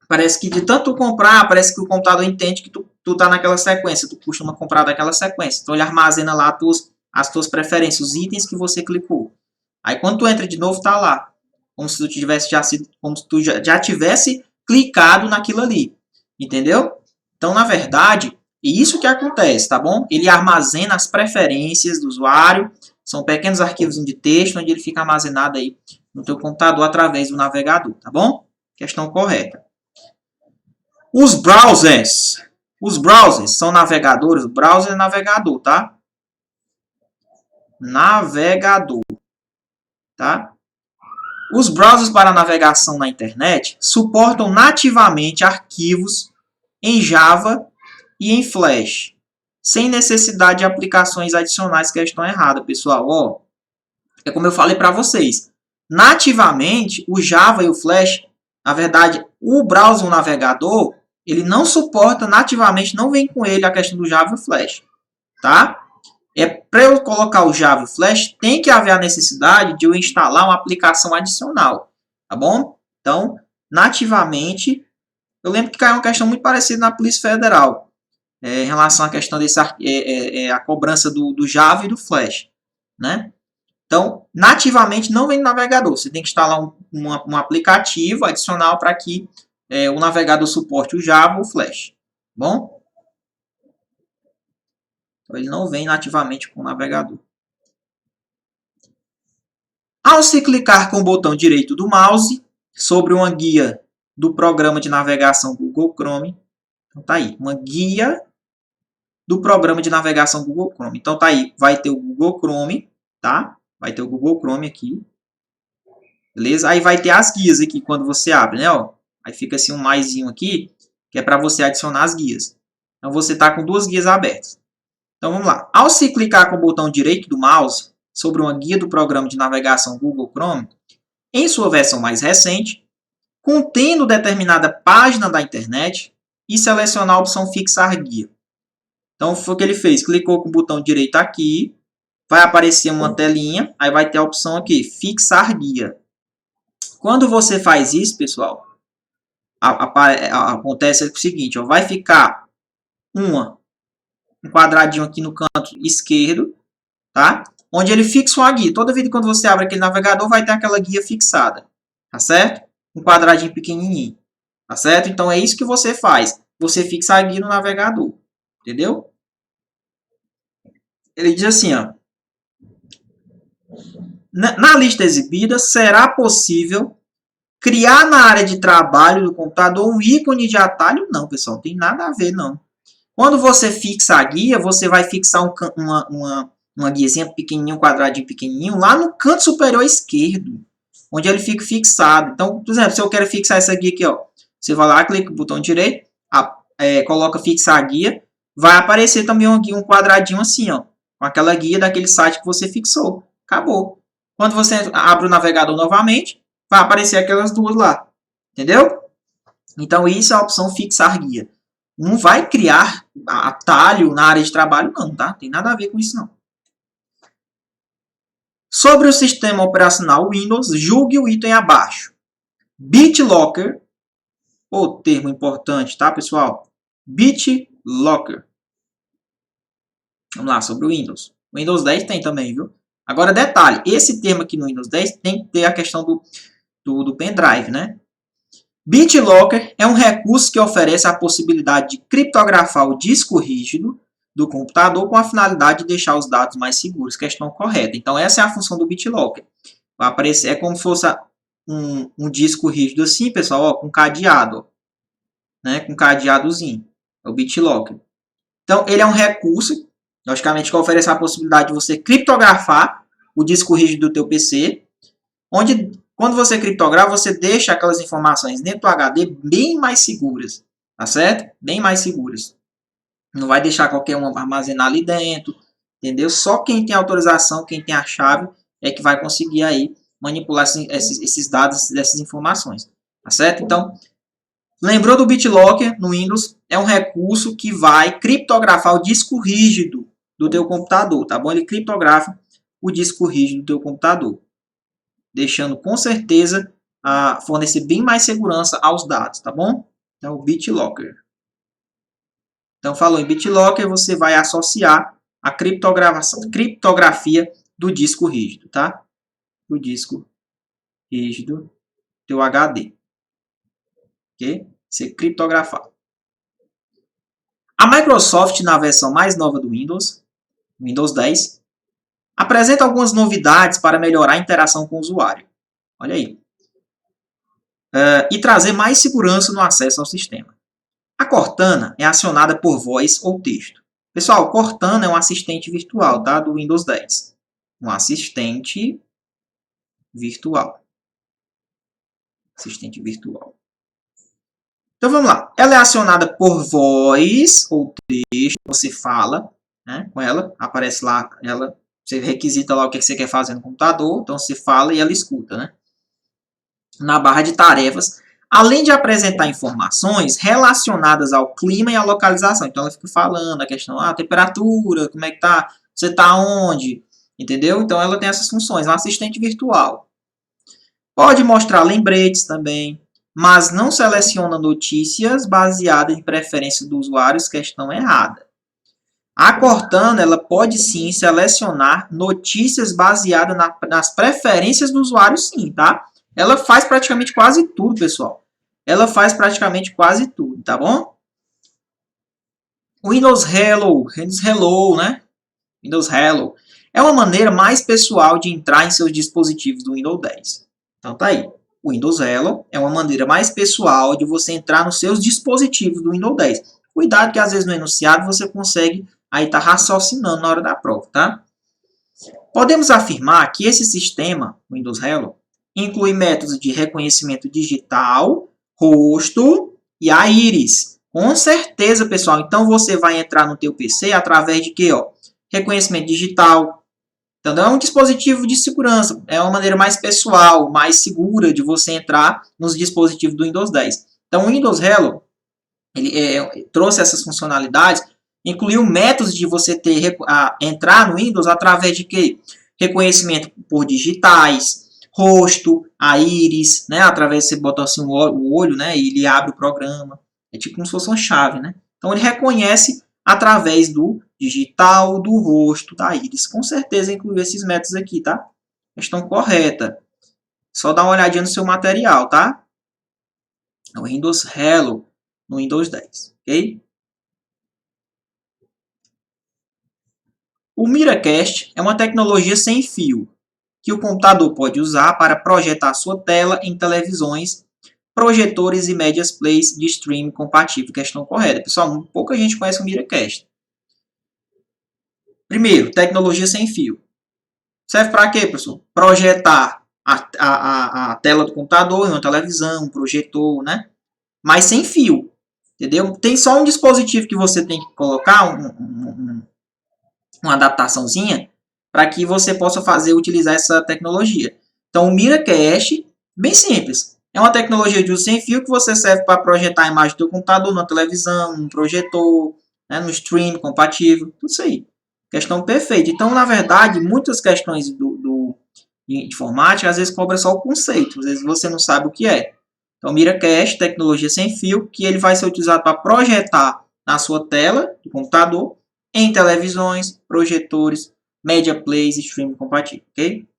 parece que de tanto comprar, parece que o computador entende que tu tá naquela sequência, tu costuma comprar daquela sequência. Então ele armazena lá as tuas preferências, os itens que você clicou. Aí quando tu entra de novo, tá lá. Como se tu já tivesse clicado naquilo ali. Entendeu? Então, na verdade, é isso que acontece, tá bom? Ele armazena as preferências do usuário. São pequenos arquivos de texto, onde ele fica armazenado aí no teu computador através do navegador, tá bom? Questão correta. Os browsers são navegadores. Browser é navegador, tá? Navegador, tá? Os browsers para navegação na internet suportam nativamente arquivos em Java e em Flash, sem necessidade de aplicações adicionais. Questão errada, pessoal. Ó, é como eu falei para vocês. Nativamente, o Java e o Flash, na verdade, o browser, o navegador, ele não suporta nativamente, não vem com ele a questão do Java e o Flash, tá? Para eu colocar o Java e o Flash, tem que haver a necessidade de eu instalar uma aplicação adicional, tá bom? Então, nativamente, eu lembro que caiu uma questão muito parecida na Polícia Federal, em relação à questão a cobrança do Java e do Flash, né? Então, nativamente não vem no navegador, você tem que instalar um aplicativo adicional para que o navegador suporte o Java ou o Flash, bom? Então, ele não vem nativamente com o navegador. Ao se clicar com o botão direito do mouse sobre uma guia do programa de navegação Google Chrome, então tá aí, uma guia do programa de navegação Google Chrome. Então tá aí, vai ter o Google Chrome, tá? Vai ter o Google Chrome aqui. Beleza? Aí vai ter as guias aqui quando você abre, né? Ó, aí fica assim um maisinho aqui, que é para você adicionar as guias. Então você tá com duas guias abertas. Então vamos lá. Ao se clicar com o botão direito do mouse sobre uma guia do programa de navegação Google Chrome, em sua versão mais recente, contendo determinada página da internet, e selecionar a opção fixar guia. Então foi o que ele fez, clicou com o botão direito aqui, vai aparecer uma telinha, aí vai ter a opção aqui, fixar guia. Quando você faz isso, pessoal, acontece o seguinte, ó, vai ficar um quadradinho aqui no canto esquerdo, tá? Onde ele fixa uma guia. Toda vez que quando você abre aquele navegador, vai ter aquela guia fixada, tá certo? Um quadradinho pequenininho, tá certo? Então é isso que você faz. Você fixa a guia no navegador, entendeu? Ele diz assim, ó. Na lista exibida, será possível criar na área de trabalho do computador um ícone de atalho? Não, pessoal, não tem nada a ver, não. Quando você fixa a guia, você vai fixar uma guiazinha pequenininha, um quadradinho pequenininho, lá no canto superior esquerdo, onde ele fica fixado. Então, por exemplo, se eu quero fixar essa guia aqui, ó, você vai lá, clica no botão direito, coloca fixar a guia, vai aparecer também um quadradinho assim, ó, com aquela guia daquele site que você fixou. Acabou. Quando você abre o navegador novamente, vai aparecer aquelas duas lá. Entendeu? Então, isso é a opção fixar guia. Não vai criar atalho na área de trabalho, não, tá? Tem nada a ver com isso, não. Sobre o sistema operacional Windows, julgue o item abaixo. BitLocker, o termo importante, tá, pessoal? BitLocker. Vamos lá, sobre o Windows. O Windows 10 tem também, viu? Agora, detalhe, esse termo aqui no Windows 10 tem que ter a questão do pendrive, né? BitLocker é um recurso que oferece a possibilidade de criptografar o disco rígido do computador com a finalidade de deixar os dados mais seguros, questão correta. Então, essa é a função do BitLocker. Vai aparecer, é como se fosse um disco rígido assim, pessoal, ó, com cadeado, ó, né? Com cadeadozinho. É o BitLocker. Então, ele é um recurso, logicamente, que oferece a possibilidade de você criptografar o disco rígido do teu PC, onde, quando você criptografa, você deixa aquelas informações dentro do HD bem mais seguras, tá certo? Bem mais seguras. Não vai deixar qualquer um armazenar ali dentro, entendeu? Só quem tem autorização, quem tem a chave, é que vai conseguir aí manipular esses dados, dessas informações, tá certo? Então, lembrou do BitLocker no Windows? É um recurso que vai criptografar o disco rígido do teu computador, tá bom? Ele criptografa o disco rígido do teu computador, deixando com certeza fornecer bem mais segurança aos dados, tá bom? Então, o BitLocker. Então, falou em BitLocker, você vai associar a criptografia do disco rígido, tá? Do disco rígido, teu HD. Ok? Ser criptografado. A Microsoft, na versão mais nova do Windows, Windows 10, apresenta algumas novidades para melhorar a interação com o usuário. Olha aí. E trazer mais segurança no acesso ao sistema. A Cortana é acionada por voz ou texto. Pessoal, Cortana é um assistente virtual, tá? Do Windows 10. Um assistente virtual. Assistente virtual. Então vamos lá. Ela é acionada por voz ou texto. Você fala, né, com ela, aparece lá, você requisita lá o que você quer fazer no computador. Então você fala e ela escuta, né? Na barra de tarefas, além de apresentar informações relacionadas ao clima e à localização. Então ela fica falando a questão, a temperatura, como é que tá, você tá onde, entendeu? Então ela tem essas funções, é um assistente virtual. Pode mostrar lembretes também, mas não seleciona notícias baseadas em preferência do usuário, questão errada. A Cortana, ela pode sim selecionar notícias baseadas nas preferências do usuário, sim, tá? Ela faz praticamente quase tudo, pessoal. Ela faz praticamente quase tudo, tá bom? Windows Hello, né? Windows Hello é uma maneira mais pessoal de entrar em seus dispositivos do Windows 10. Então tá aí. O Windows Hello é uma maneira mais pessoal de você entrar nos seus dispositivos do Windows 10. Cuidado que às vezes no enunciado você consegue aí estar raciocinando na hora da prova, tá? Podemos afirmar que esse sistema, Windows Hello, inclui métodos de reconhecimento digital, rosto e a íris. Com certeza, pessoal. Então você vai entrar no teu PC através de quê? Ó? Reconhecimento digital. Então é um dispositivo de segurança. É uma maneira mais pessoal, mais segura de você entrar nos dispositivos do Windows 10. Então o Windows Hello ele trouxe essas funcionalidades, incluiu métodos de você entrar no Windows através de quê? Reconhecimento por digitais, rosto, a íris, né? Através de você botar assim o olho, né? E ele abre o programa. É tipo como se fosse uma chave, né? Então ele reconhece através do digital, do rosto, da íris. Com certeza incluiu esses métodos aqui, tá? Questão correta. Só dá uma olhadinha no seu material, tá? O Windows Hello no Windows 10, ok? O Miracast é uma tecnologia sem fio que o computador pode usar para projetar sua tela em televisões, projetores e médias plays de streaming compatível. Questão correta. Pessoal, pouca gente conhece o Miracast. Primeiro, tecnologia sem fio. Serve para quê, professor? Projetar a tela do computador em uma televisão, um projetor, né? Mas sem fio. Entendeu? Tem só um dispositivo que você tem que colocar, uma adaptaçãozinha, para que você possa utilizar essa tecnologia. Então, o Miracast, bem simples. É uma tecnologia de uso sem fio que você serve para projetar a imagem do seu computador, na televisão, no projetor, né, no stream compatível, tudo isso aí. Questão perfeita. Então, na verdade, muitas questões de informática, às vezes cobra só o conceito, às vezes você não sabe o que é. Então, Miracast, tecnologia sem fio, que ele vai ser utilizado para projetar na sua tela do computador, em televisões, projetores, media plays e streaming compatível, ok?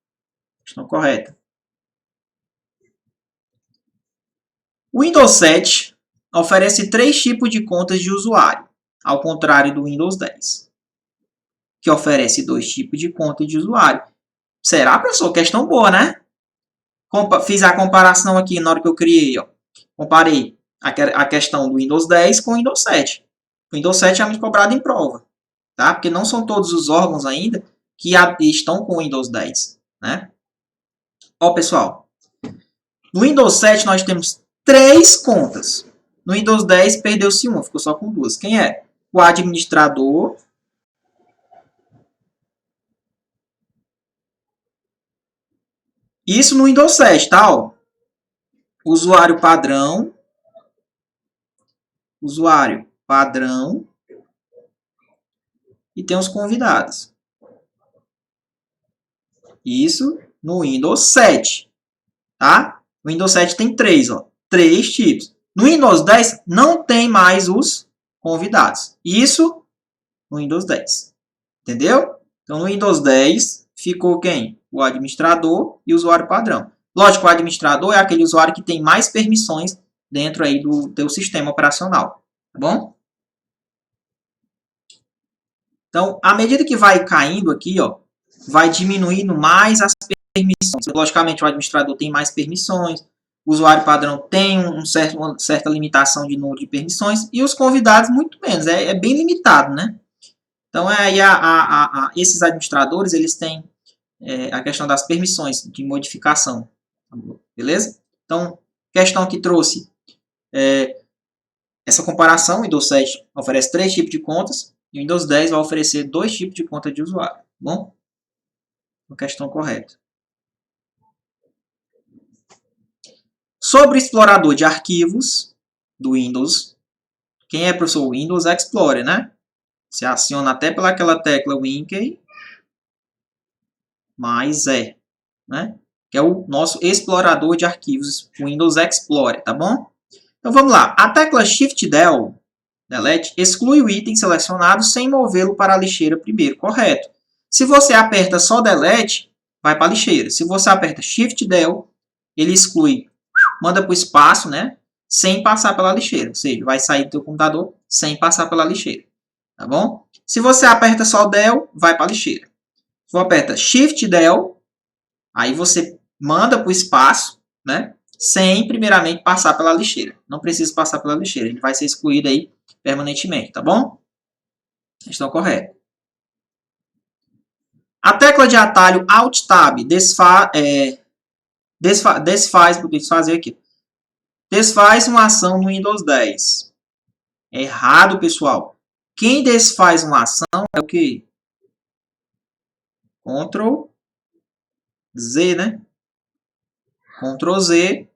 Questão correta. O Windows 7 oferece 3 tipos de contas de usuário, ao contrário do Windows 10, que oferece 2 tipos de conta de usuário. Será, professor? Questão boa, né? Fiz a comparação aqui na hora que eu criei. Ó. Comparei a questão do Windows 10 com o Windows 7. O Windows 7 é muito cobrado em prova, tá? Porque não são todos os órgãos ainda que estão com o Windows 10, né? Ó, pessoal, no Windows 7 nós temos 3 contas. No Windows 10 perdeu-se uma, ficou só com 2. Quem é? O administrador. Isso no Windows 7, tá? Ó. Usuário padrão. Usuário padrão. E tem os convidados. Isso no Windows 7, tá? O Windows 7 tem 3, ó. 3 tipos. No Windows 10 não tem mais os convidados. Isso no Windows 10. Entendeu? Então no Windows 10 ficou quem? O administrador e o usuário padrão. Lógico, o administrador é aquele usuário que tem mais permissões dentro aí do teu sistema operacional, tá bom? Então, à medida que vai caindo aqui, ó, vai diminuindo mais as permissões. Logicamente, o administrador tem mais permissões, o usuário padrão tem uma certa limitação de número de permissões e os convidados muito menos, é bem limitado, né? Então, aí esses administradores, eles têm a questão das permissões de modificação, beleza? Então, questão que trouxe essa comparação, o Windows 7 oferece 3 tipos de contas e o Windows 10 vai oferecer 2 tipos de conta de usuário, tá bom? Uma questão correta. Sobre o explorador de arquivos do Windows, quem é, professor? Windows Explorer, né? Você aciona até pelaquela tecla WinKey, mais né? Que é o nosso explorador de arquivos, Windows Explorer, tá bom? Então vamos lá. A tecla Shift Delete exclui o item selecionado sem movê-lo para a lixeira primeiro, correto? Se você aperta só Delete, vai para a lixeira. Se você aperta Shift Del, ele exclui, manda para o espaço, né? Sem passar pela lixeira. Ou seja, vai sair do teu computador sem passar pela lixeira. tá bom? Se você aperta só Del, vai para a lixeira. Se você aperta Shift Del, aí você manda para o espaço, né? Sem primeiramente passar pela lixeira. Não precisa passar pela lixeira, ele vai ser excluído aí permanentemente, tá bom? Estão corretos. A tecla de atalho Alt Tab desfazer aqui. Desfaz uma ação no Windows 10. É errado, pessoal. Quem desfaz uma ação é o quê? Ctrl Z, né? Ctrl Z,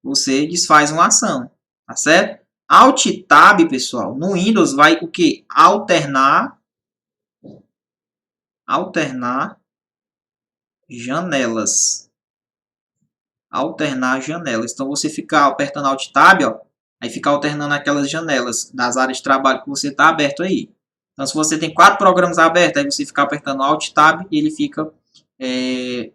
você desfaz uma ação, tá certo? Alt Tab, pessoal, no Windows vai o quê? Alternar janelas. Alternar janelas. Então, você fica apertando Alt Tab, ó, aí fica alternando aquelas janelas das áreas de trabalho que você está aberto aí. Então, se você tem 4 programas abertos, aí você fica apertando Alt Tab e ele fica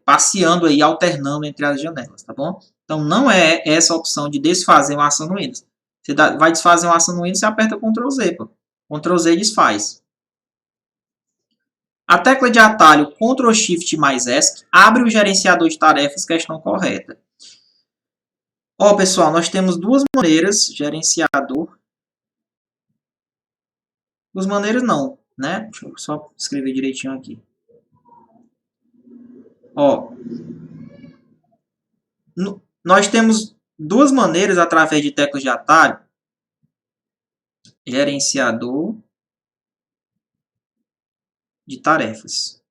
passeando aí, alternando entre as janelas, tá bom? Então, não é essa a opção de desfazer uma ação no Windows. Você vai desfazer uma ação no Windows, você aperta Ctrl Z, pô. Ctrl Z desfaz. A tecla de atalho Ctrl Shift mais ESC abre o gerenciador de tarefas, questão correta. Ó, pessoal, nós temos duas maneiras, gerenciador. Duas maneiras não, né? Deixa eu só escrever direitinho aqui. Ó, nós temos duas maneiras através de teclas de atalho. Gerenciador de tarefas.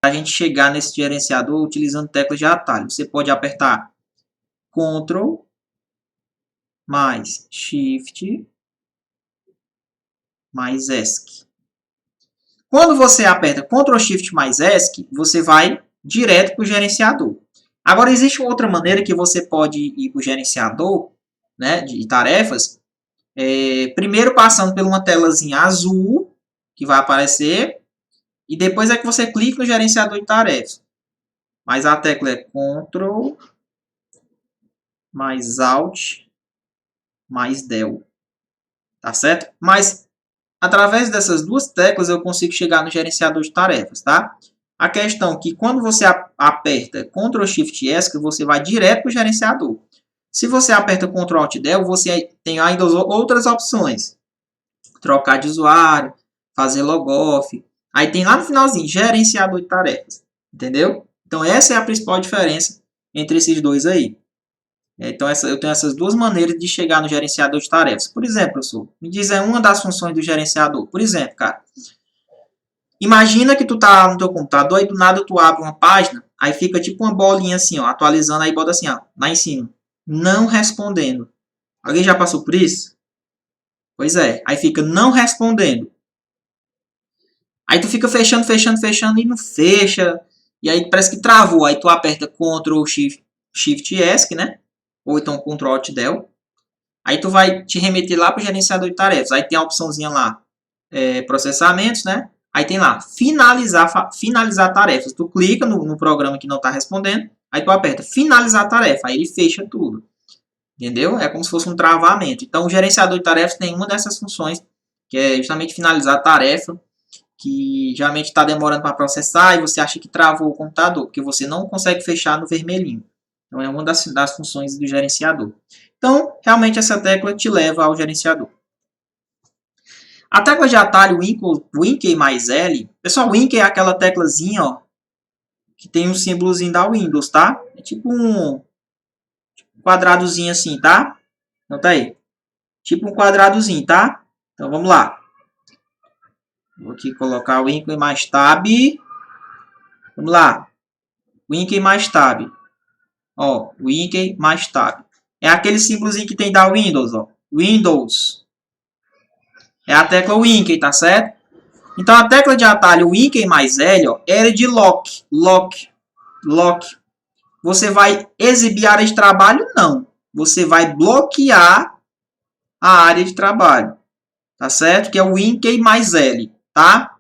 Para a gente chegar nesse gerenciador utilizando teclas de atalho, você pode apertar Ctrl mais Shift mais ESC. Quando você aperta Ctrl Shift mais ESC, você vai direto para o gerenciador. Agora, existe outra maneira que você pode ir para o gerenciador, né, de tarefas, primeiro passando por uma telazinha azul, que vai aparecer, e depois é que você clica no gerenciador de tarefas. Mas a tecla é Ctrl mais Alt mais Del. Tá certo? Mas através dessas duas teclas eu consigo chegar no gerenciador de tarefas, tá? A questão é que quando você aperta Ctrl Shift ESC, você vai direto para o gerenciador. Se você aperta Ctrl Alt Del, você tem ainda outras opções. Trocar de usuário, fazer logoff. Aí tem lá no finalzinho, gerenciador de tarefas. Entendeu? Então essa é a principal diferença entre esses dois aí. Então eu tenho essas duas maneiras de chegar no gerenciador de tarefas. Por exemplo, professor, me diz aí uma das funções do gerenciador. Por exemplo, cara, imagina que tu tá no teu computador e do nada tu abre uma página, aí fica tipo uma bolinha assim, ó, atualizando, aí bota assim, ó, lá em cima, não respondendo. Alguém já passou por isso? Pois é, aí fica não respondendo. Aí tu fica fechando e não fecha. E aí parece que travou. Aí tu aperta Ctrl Shift ESC, né? Ou então Ctrl Alt Del. Aí tu vai te remeter lá para o gerenciador de tarefas. Aí tem a opçãozinha lá, processamentos, né? Aí tem lá, finalizar tarefas. Tu clica no programa que não está respondendo. Aí tu aperta finalizar tarefa. Aí ele fecha tudo. Entendeu? É como se fosse um travamento. Então o gerenciador de tarefas tem uma dessas funções, que é justamente finalizar a tarefa, que geralmente está demorando para processar e você acha que travou o computador, porque você não consegue fechar no vermelhinho. Então, é uma das funções do gerenciador. Então, realmente, essa tecla te leva ao gerenciador. A tecla de atalho WinKey mais L, pessoal, WinKey é aquela teclazinha, ó, que tem um símbolozinho da Windows, tá? É tipo um quadradozinho assim, tá? Então, tá aí. Tipo um quadradozinho, tá? Então, vamos lá. Vou aqui colocar o WinKey mais Tab. Vamos lá. WinKey mais Tab. Ó, WinKey mais Tab. É aquele símbolozinho que tem da Windows, ó. Windows. É a tecla WinKey, tá certo? Então, a tecla de atalho WinKey mais L, ó, é de Lock. Você vai exibir a área de trabalho? Não. Você vai bloquear a área de trabalho. Tá certo? Que é o WinKey mais L, tá?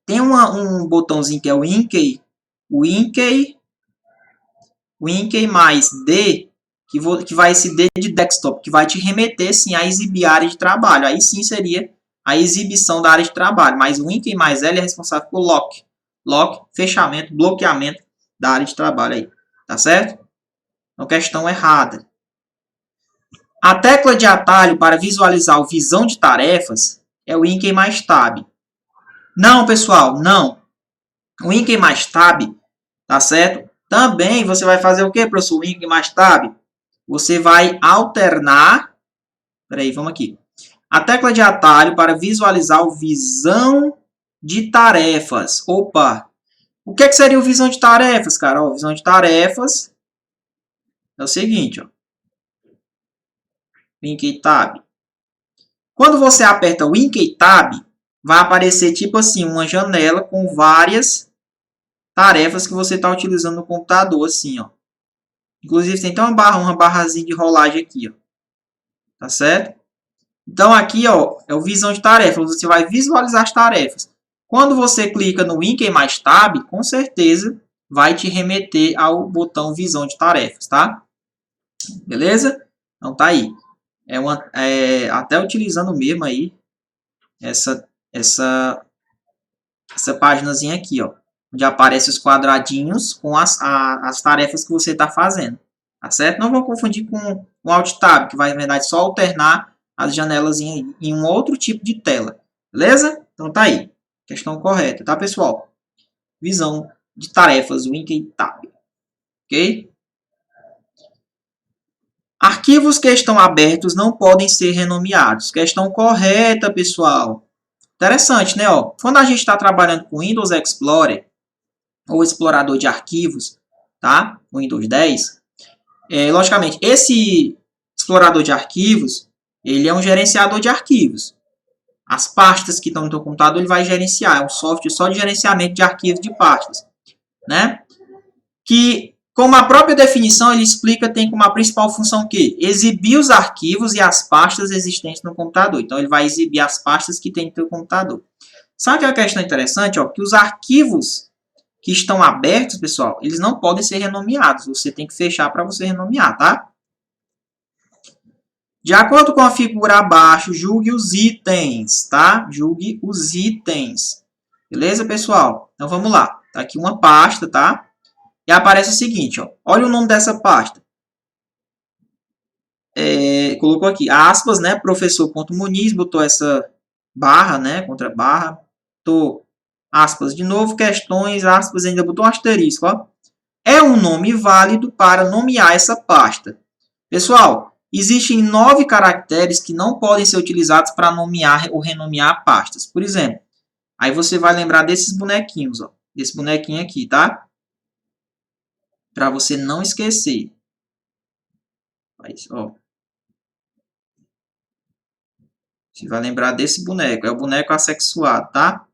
Tem um botãozinho que é o WinKey mais D, que vai esse D de desktop, que vai te remeter sim a exibir a área de trabalho. Aí sim seria a exibição da área de trabalho, mas o INC mais L é responsável por lock, fechamento, bloqueamento da área de trabalho aí, tá certo? Então, questão errada. A tecla de atalho para visualizar o visão de tarefas é o INC mais Tab. Não, pessoal, não. O INC mais Tab, tá certo? Também você vai fazer o que, professor? O INC mais Tab? Você vai alternar. Peraí, vamos aqui. A tecla de atalho para visualizar o visão de tarefas. Opa! O que seria o visão de tarefas, cara? Ó, visão de tarefas é o seguinte, ó. INC Tab. Quando você aperta o INC Tab, vai aparecer tipo assim, uma janela com várias tarefas que você está utilizando no computador, assim, ó. Inclusive tem até uma barrazinha de rolagem aqui, ó. Tá certo? Então aqui, ó, é o visão de tarefas. Você vai visualizar as tarefas. Quando você clica no INC mais Tab, com certeza vai te remeter ao botão visão de tarefas, tá? Beleza? Então tá aí. Até utilizando mesmo aí essa paginazinha aqui, ó, onde aparece os quadradinhos com as tarefas que você está fazendo, tá certo? Não vou confundir com o Alt Tab, que vai, na verdade, só alternar as janelas em um outro tipo de tela, beleza? Então tá aí, questão correta, tá, pessoal? Visão de tarefas, o INC Tab, ok? Arquivos que estão abertos não podem ser renomeados. Questão correta, pessoal. Interessante, né? Ó, quando a gente está trabalhando com Windows Explorer ou explorador de arquivos, tá? O Windows 10, logicamente, esse explorador de arquivos, ele é um gerenciador de arquivos. As pastas que estão no teu computador, ele vai gerenciar. É um software só de gerenciamento de arquivos de pastas, né? Que, como a própria definição, ele explica, tem como a principal função que exibir os arquivos e as pastas existentes no computador. Então, ele vai exibir as pastas que tem no teu computador. Sabe que é uma questão interessante? Ó, que os arquivos que estão abertos, pessoal, eles não podem ser renomeados. Você tem que fechar para você renomear, tá? De acordo com a figura abaixo, julgue os itens, tá? Julgue os itens. Beleza, pessoal? Então, vamos lá. Tá aqui uma pasta, tá? E aparece o seguinte, ó. Olha o nome dessa pasta. Colocou aqui, aspas, né? Professor.muniz, botou essa barra, né? Contra barra. Botou aspas de novo, questões, aspas, ainda botou um asterisco, ó. É um nome válido para nomear essa pasta. Pessoal, existem 9 caracteres que não podem ser utilizados para nomear ou renomear pastas. Por exemplo, aí você vai lembrar desses bonequinhos, ó. Desse bonequinho aqui, tá? Para você não esquecer. Ó. Você vai lembrar desse boneco. É o boneco assexuado, tá?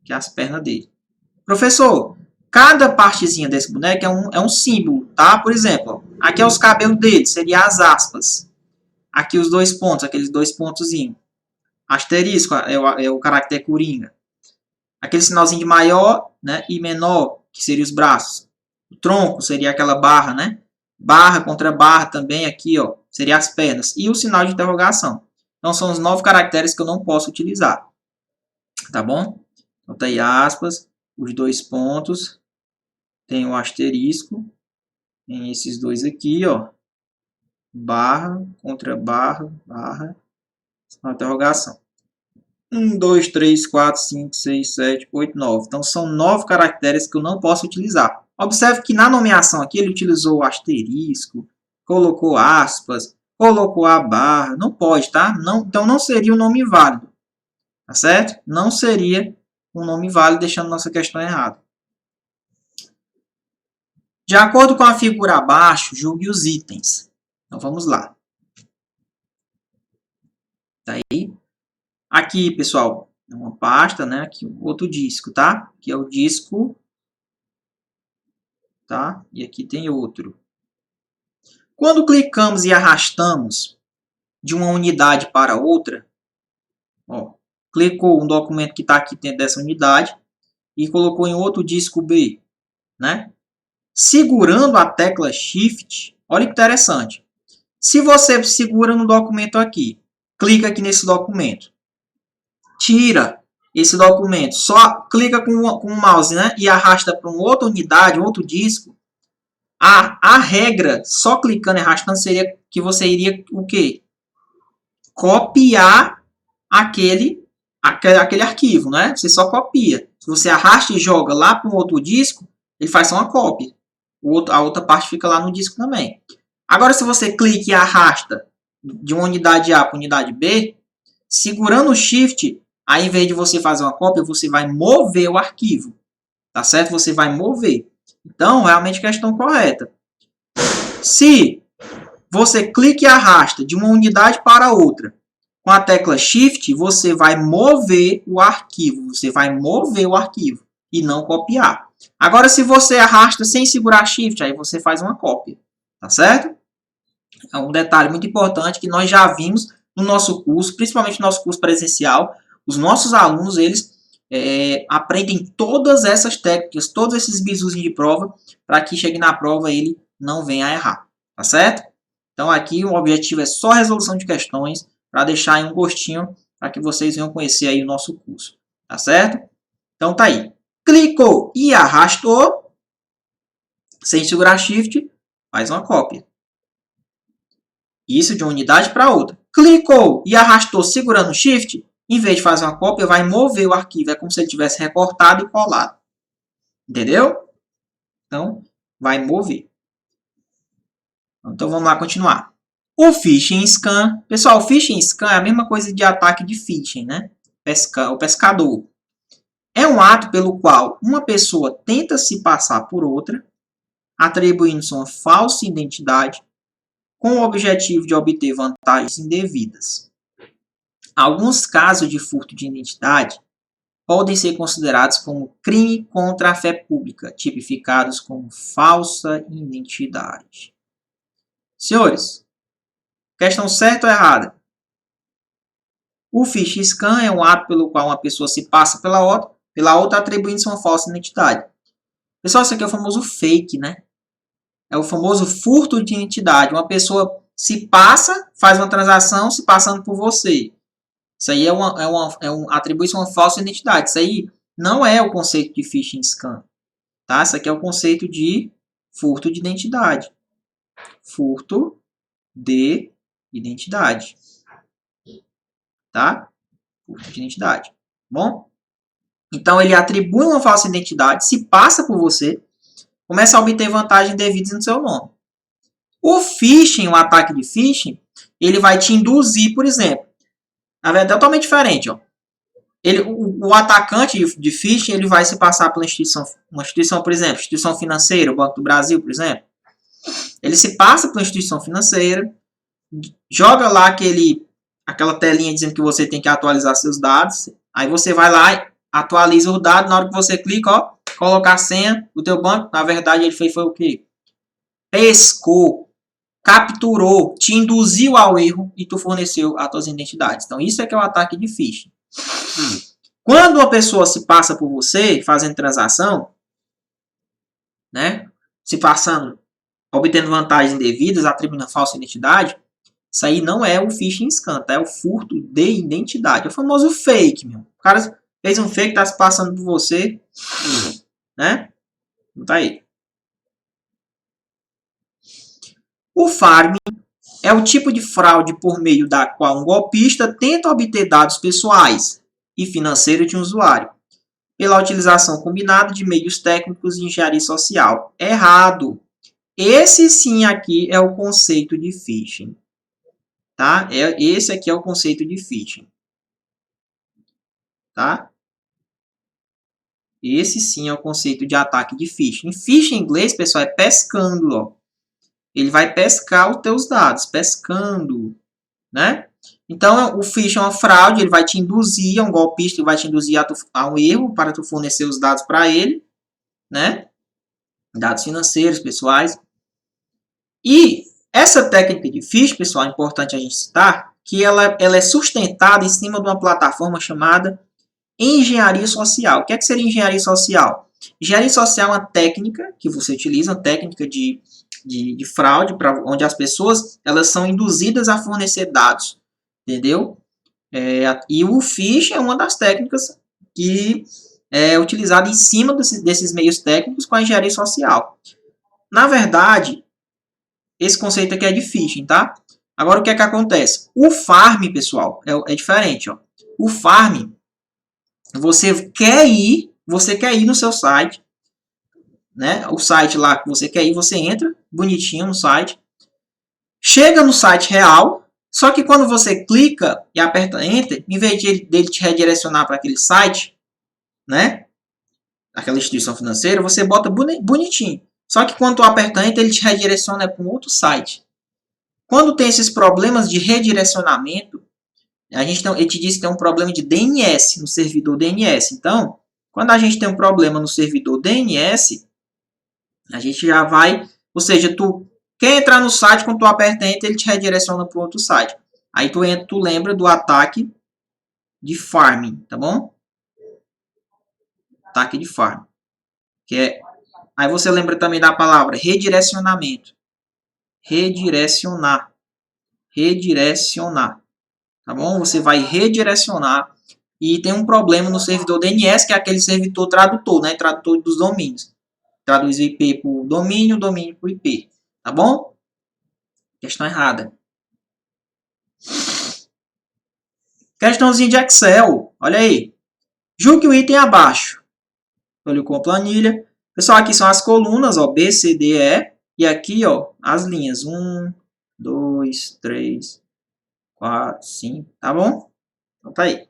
Que é as pernas dele. Professor, cada partezinha desse boneco é um símbolo, tá? Por exemplo, ó, aqui é os cabelos dele, seria as aspas. Aqui os dois pontos, aqueles dois pontozinhos. Asterisco é o caractere coringa. Aquele sinalzinho de maior, né, e menor, que seria os braços. O tronco seria aquela barra, né? Barra contra barra também aqui, ó, seria as pernas. E o sinal de interrogação. Então, são os 9 caracteres que eu não posso utilizar. Tá bom? Então, tá aí aspas, os dois pontos, tem o asterisco, tem esses dois aqui, ó. Barra, contra barra, barra, sinal de interrogação. 1, 2, 3, 4, 5, 6, 7, 8, 9. Então, são 9 caracteres que eu não posso utilizar. Observe que na nomeação aqui ele utilizou o asterisco, colocou aspas, colocou a barra. Não pode, tá? Não, então, não seria um nome válido. Tá certo? Não seria um nome válido, deixando nossa questão errada. De acordo com a figura abaixo, julgue os itens. Então, vamos lá. Tá aí? Aqui, pessoal, é uma pasta, né? Aqui, outro disco, tá? Aqui é o disco, tá? E aqui tem outro. Quando clicamos e arrastamos de uma unidade para outra, ó, clicou um documento que está aqui dentro dessa unidade e colocou em outro disco B, né? Segurando a tecla Shift, Olha que interessante. Se você segura no documento aqui, clica aqui nesse documento, tira esse documento, só clica com o mouse, né, e arrasta para uma outra unidade, outro disco, a regra, só clicando e arrastando, seria que você iria o quê? Copiar aquele arquivo, né? Você só copia. Se você arrasta e joga lá para um outro disco, ele faz só uma cópia. A outra parte fica lá no disco também. Agora, se você clica e arrasta de uma unidade A para unidade B, segurando o Shift, aí, em vez de você fazer uma cópia, você vai mover o arquivo. Tá certo? Você vai mover. Então, realmente, questão correta. Se você clica e arrasta de uma unidade para outra, com a tecla Shift, você vai mover o arquivo. Você vai mover o arquivo e não copiar. Agora, se você arrasta sem segurar Shift, aí você faz uma cópia. Tá certo? É um detalhe muito importante que nós já vimos no nosso curso, principalmente no nosso curso presencial. Os nossos alunos, eles aprendem todas essas técnicas, todos esses bizus de prova, para que chegue na prova ele não venha a errar. Tá certo? Então, aqui o objetivo é só resolução de questões, para deixar aí um gostinho, para que vocês venham conhecer aí o nosso curso. Tá certo? Então, tá aí. Clicou e arrastou, sem segurar Shift, faz uma cópia. Isso de uma unidade para outra. Clicou e arrastou segurando Shift, em vez de fazer uma cópia, vai mover o arquivo. É como se ele tivesse recortado e colado. Entendeu? Então, vai mover. Então, vamos lá continuar. O phishing scan. Pessoal, o phishing scan é a mesma coisa de ataque de phishing, né? O pescador. É um ato pelo qual uma pessoa tenta se passar por outra, atribuindo-se uma falsa identidade, com o objetivo de obter vantagens indevidas. Alguns casos de furto de identidade podem ser considerados como crime contra a fé pública, tipificados como falsa identidade. Senhores, questão certa ou errada? O phishing scan é um ato pelo qual uma pessoa se passa pela outra atribuindo-se uma falsa identidade. Pessoal, isso aqui é o famoso fake, né? É o famoso furto de identidade. Uma pessoa se passa, faz uma transação se passando por você. Isso aí atribui-se uma falsa identidade. Isso aí não é o conceito de phishing scan. Tá? Isso aqui é o conceito de furto de identidade. Furto de identidade. Tá? Furto de identidade. Bom? Então, ele atribui uma falsa identidade, se passa por você, começa a obter vantagens devidas no seu nome. O phishing, o ataque de phishing, ele vai te induzir, por exemplo. Na verdade, é totalmente diferente. Ó. O atacante de phishing, ele vai se passar por uma instituição, por exemplo, instituição financeira, o Banco do Brasil, por exemplo. Ele se passa por uma instituição financeira, joga lá aquela telinha dizendo que você tem que atualizar seus dados. Aí você vai lá e atualiza o dado. Na hora que você clica, ó, colocar a senha do teu banco. Na verdade, ele foi o quê? Pescou, capturou, te induziu ao erro e tu forneceu as tuas identidades. Então, isso é que é o ataque de phishing. Quando uma pessoa se passa por você, fazendo transação, né, se passando, obtendo vantagens indevidas, atribuindo falsa identidade, isso aí não é o phishing scan, tá? É o furto de identidade. É o famoso fake, meu. O cara fez um fake, tá se passando por você, né? Não tá aí. O farming é o tipo de fraude por meio da qual um golpista tenta obter dados pessoais e financeiros de um usuário, pela utilização combinada de meios técnicos de engenharia social. Errado. Esse sim aqui é o conceito de phishing. Tá? Esse aqui é o conceito de phishing. Tá? Esse sim é o conceito de ataque de phishing. Phishing em inglês, pessoal, é pescando. Ó. Ele vai pescar os teus dados, pescando. Né? Então, o phishing é uma fraude, ele vai te induzir, é um golpista, ele vai te induzir a um erro para tu fornecer os dados para ele. Né? Dados financeiros, pessoais. E essa técnica de phishing, pessoal, é importante a gente citar, que ela é sustentada em cima de uma plataforma chamada engenharia social. O que seria engenharia social? Engenharia social é uma técnica que você utiliza, uma técnica de de fraude, onde as pessoas elas são induzidas a fornecer dados, entendeu? E o phishing é uma das técnicas que é utilizada em cima desses meios técnicos com a engenharia social. Na verdade, esse conceito aqui é de phishing, tá? Agora, o que é que acontece? O farm, pessoal, é diferente, ó. O farm, você quer ir no seu site, né? O site lá que você quer ir, você entra bonitinho no site, chega no site real, só que quando você clica e aperta Enter, em vez dele te redirecionar para aquele site, né? Aquela instituição financeira, você bota bonitinho. Só que quando tu aperta Enter, ele te redireciona para um outro site. Quando tem esses problemas de redirecionamento, ele te diz que tem um problema de DNS no servidor DNS. Então, quando a gente tem um problema no servidor DNS, a gente já vai, ou seja, tu quer entrar no site, quando tu aperta Enter, ele te redireciona para outro site. Aí tu lembra do ataque de farming, tá bom? Ataque de farming. Aí você lembra também da palavra redirecionamento. Redirecionar. Redirecionar. Tá bom? Você vai redirecionar e tem um problema no servidor DNS, que é aquele servidor tradutor, né? Tradutor dos domínios. Traduz o IP para o domínio, domínio para o IP. Tá bom? Questão errada. Questãozinha de Excel. Olha aí. Julgue o item abaixo. Olha com a planilha. Pessoal, aqui são as colunas, ó, B, C, D, E. E aqui, ó, as linhas. 1, 2, 3, 4, 5. Tá bom? Então tá aí.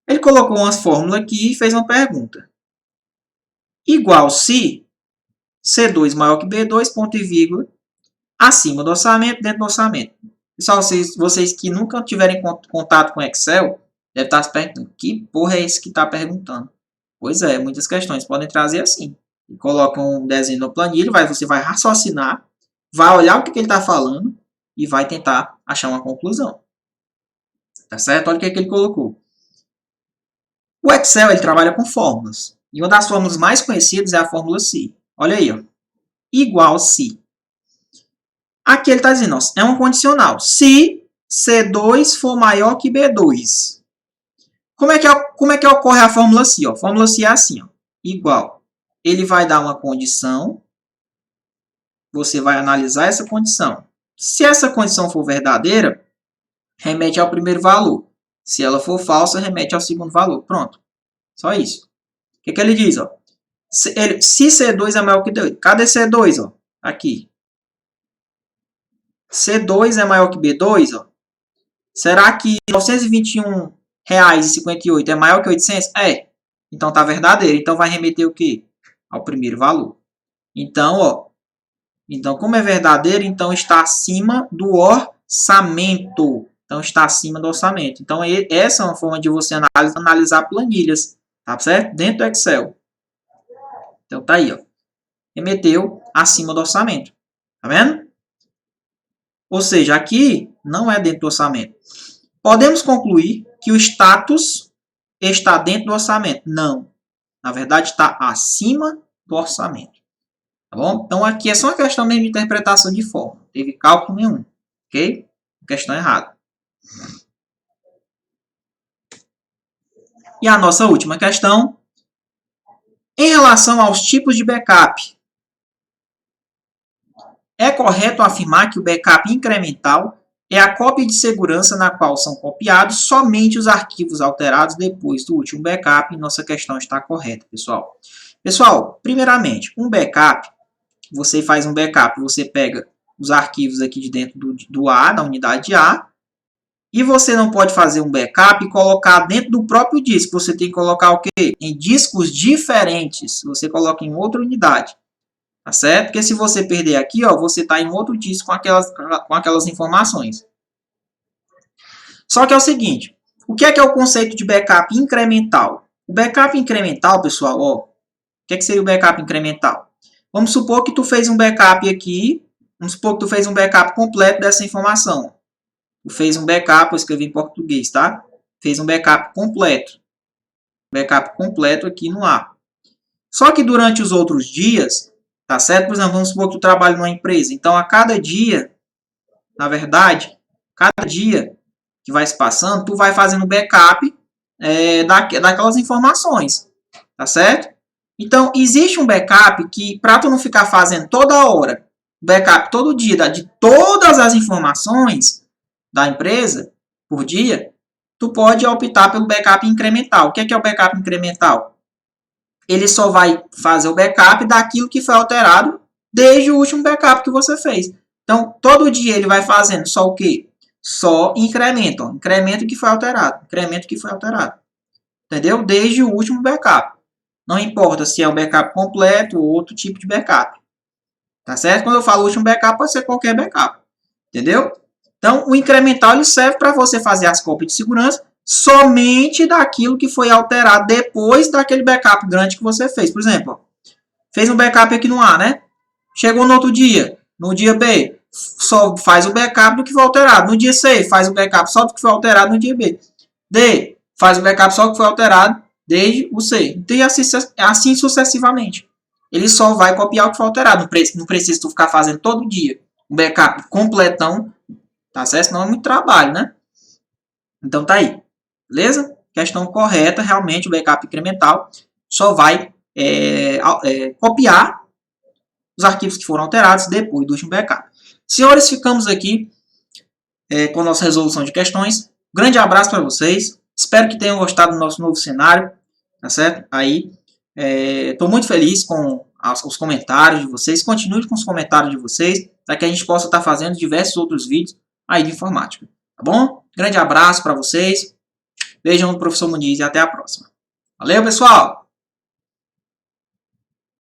Ele colocou uma fórmula aqui e fez uma pergunta. Igual se C2 maior que B2, ponto e vírgula, acima do orçamento, dentro do orçamento. Pessoal, vocês que nunca tiverem contato com Excel, devem estar se perguntando, que porra é esse que está perguntando? Pois é, muitas questões podem trazer assim. Coloca um desenho na planilha, você vai raciocinar, vai olhar o que ele está falando e vai tentar achar uma conclusão. Tá certo? Olha o que ele colocou. O Excel ele trabalha com fórmulas. E uma das fórmulas mais conhecidas é a fórmula SI. Olha aí, ó. Igual se. Aqui ele está dizendo, ó, é um condicional. Se C2 for maior que B2. Como é que ocorre a fórmula SI? Ó? A fórmula SI é assim, ó, igual. Ele vai dar uma condição, você vai analisar essa condição. Se essa condição for verdadeira, remete ao primeiro valor. Se ela for falsa, remete ao segundo valor. Pronto. Só isso. O que ele diz? Ó? Se C2 é maior que B2. Cadê C2? Ó? Aqui. C2 é maior que B2? Ó? Será que R$ 921,58 é maior que 800? É. Então tá verdadeiro. Então vai remeter o quê? Ao primeiro valor. Então, ó. Então, como é verdadeiro, então está acima do orçamento. Então, está acima do orçamento. Então, essa é uma forma de você analisar planilhas. Tá certo? Dentro do Excel. Então, tá aí, ó. Remeteu acima do orçamento. Tá vendo? Ou seja, aqui não é dentro do orçamento. Podemos concluir que o status está dentro do orçamento. Não. Na verdade, está acima do orçamento. Tá bom? Então, aqui é só uma questão mesmo de interpretação de forma. Não teve cálculo nenhum. Ok? Questão errada. E a nossa última questão. Em relação aos tipos de backup, é correto afirmar que o backup incremental é a cópia de segurança na qual são copiados somente os arquivos alterados depois do último backup. Nossa questão está correta, pessoal. Pessoal, primeiramente, um backup, você faz um backup, você pega os arquivos aqui de dentro do A, da unidade A, e você não pode fazer um backup e colocar dentro do próprio disco. Você tem que colocar o quê? Em discos diferentes. Você coloca em outra unidade. Tá certo? Porque se você perder aqui, ó, você está em outro disco com aquelas informações. Só que é o seguinte, o que é o conceito de backup incremental? O backup incremental, pessoal, ó, o que seria o backup incremental? Vamos supor que tu fez um backup aqui, vamos supor que tu fez um backup completo dessa informação. Tu fez um backup, eu escrevi em português, tá? Fez um backup completo. Backup completo aqui no A. Só que durante os outros dias, Tá certo? Por exemplo, vamos supor que tu trabalha numa empresa. Então, a cada dia, na verdade, cada dia que vai se passando, tu vai fazendo backup daquelas informações. Tá certo? Então, existe um backup que, para tu não ficar fazendo toda hora, backup todo dia de todas as informações da empresa por dia, tu pode optar pelo backup incremental. O que é o backup incremental? Ele só vai fazer o backup daquilo que foi alterado desde o último backup que você fez. Então, todo dia ele vai fazendo só o quê? Só incremento. Ó. Incremento que foi alterado. Incremento que foi alterado. Entendeu? Desde o último backup. Não importa se é um backup completo ou outro tipo de backup. Tá certo? Quando eu falo último backup, pode ser qualquer backup. Entendeu? Então, o incremental ele serve para você fazer as cópias de segurança somente daquilo que foi alterado depois daquele backup grande que você fez. Por exemplo, ó, fez um backup aqui no A, né? Chegou no outro dia, no dia B, só faz o backup do que foi alterado. No dia C, faz o backup só do que foi alterado no dia B. D, faz o backup só do que foi alterado desde o C. Então, e assim sucessivamente. Ele só vai copiar o que foi alterado. Não precisa tu ficar fazendo todo dia um backup completão, tá certo? Senão é muito trabalho, né? Então tá aí. Beleza? Questão correta, realmente o backup incremental só vai copiar os arquivos que foram alterados depois do último backup. Senhores, ficamos aqui com a nossa resolução de questões. Grande abraço para vocês. Espero que tenham gostado do nosso novo cenário. Tá certo? Aí, estou muito feliz com os comentários de vocês. Continue com os comentários de vocês, para que a gente possa estar fazendo diversos outros vídeos aí de informática. Tá bom? Grande abraço para vocês. Beijão do professor Muniz e até a próxima. Valeu, pessoal!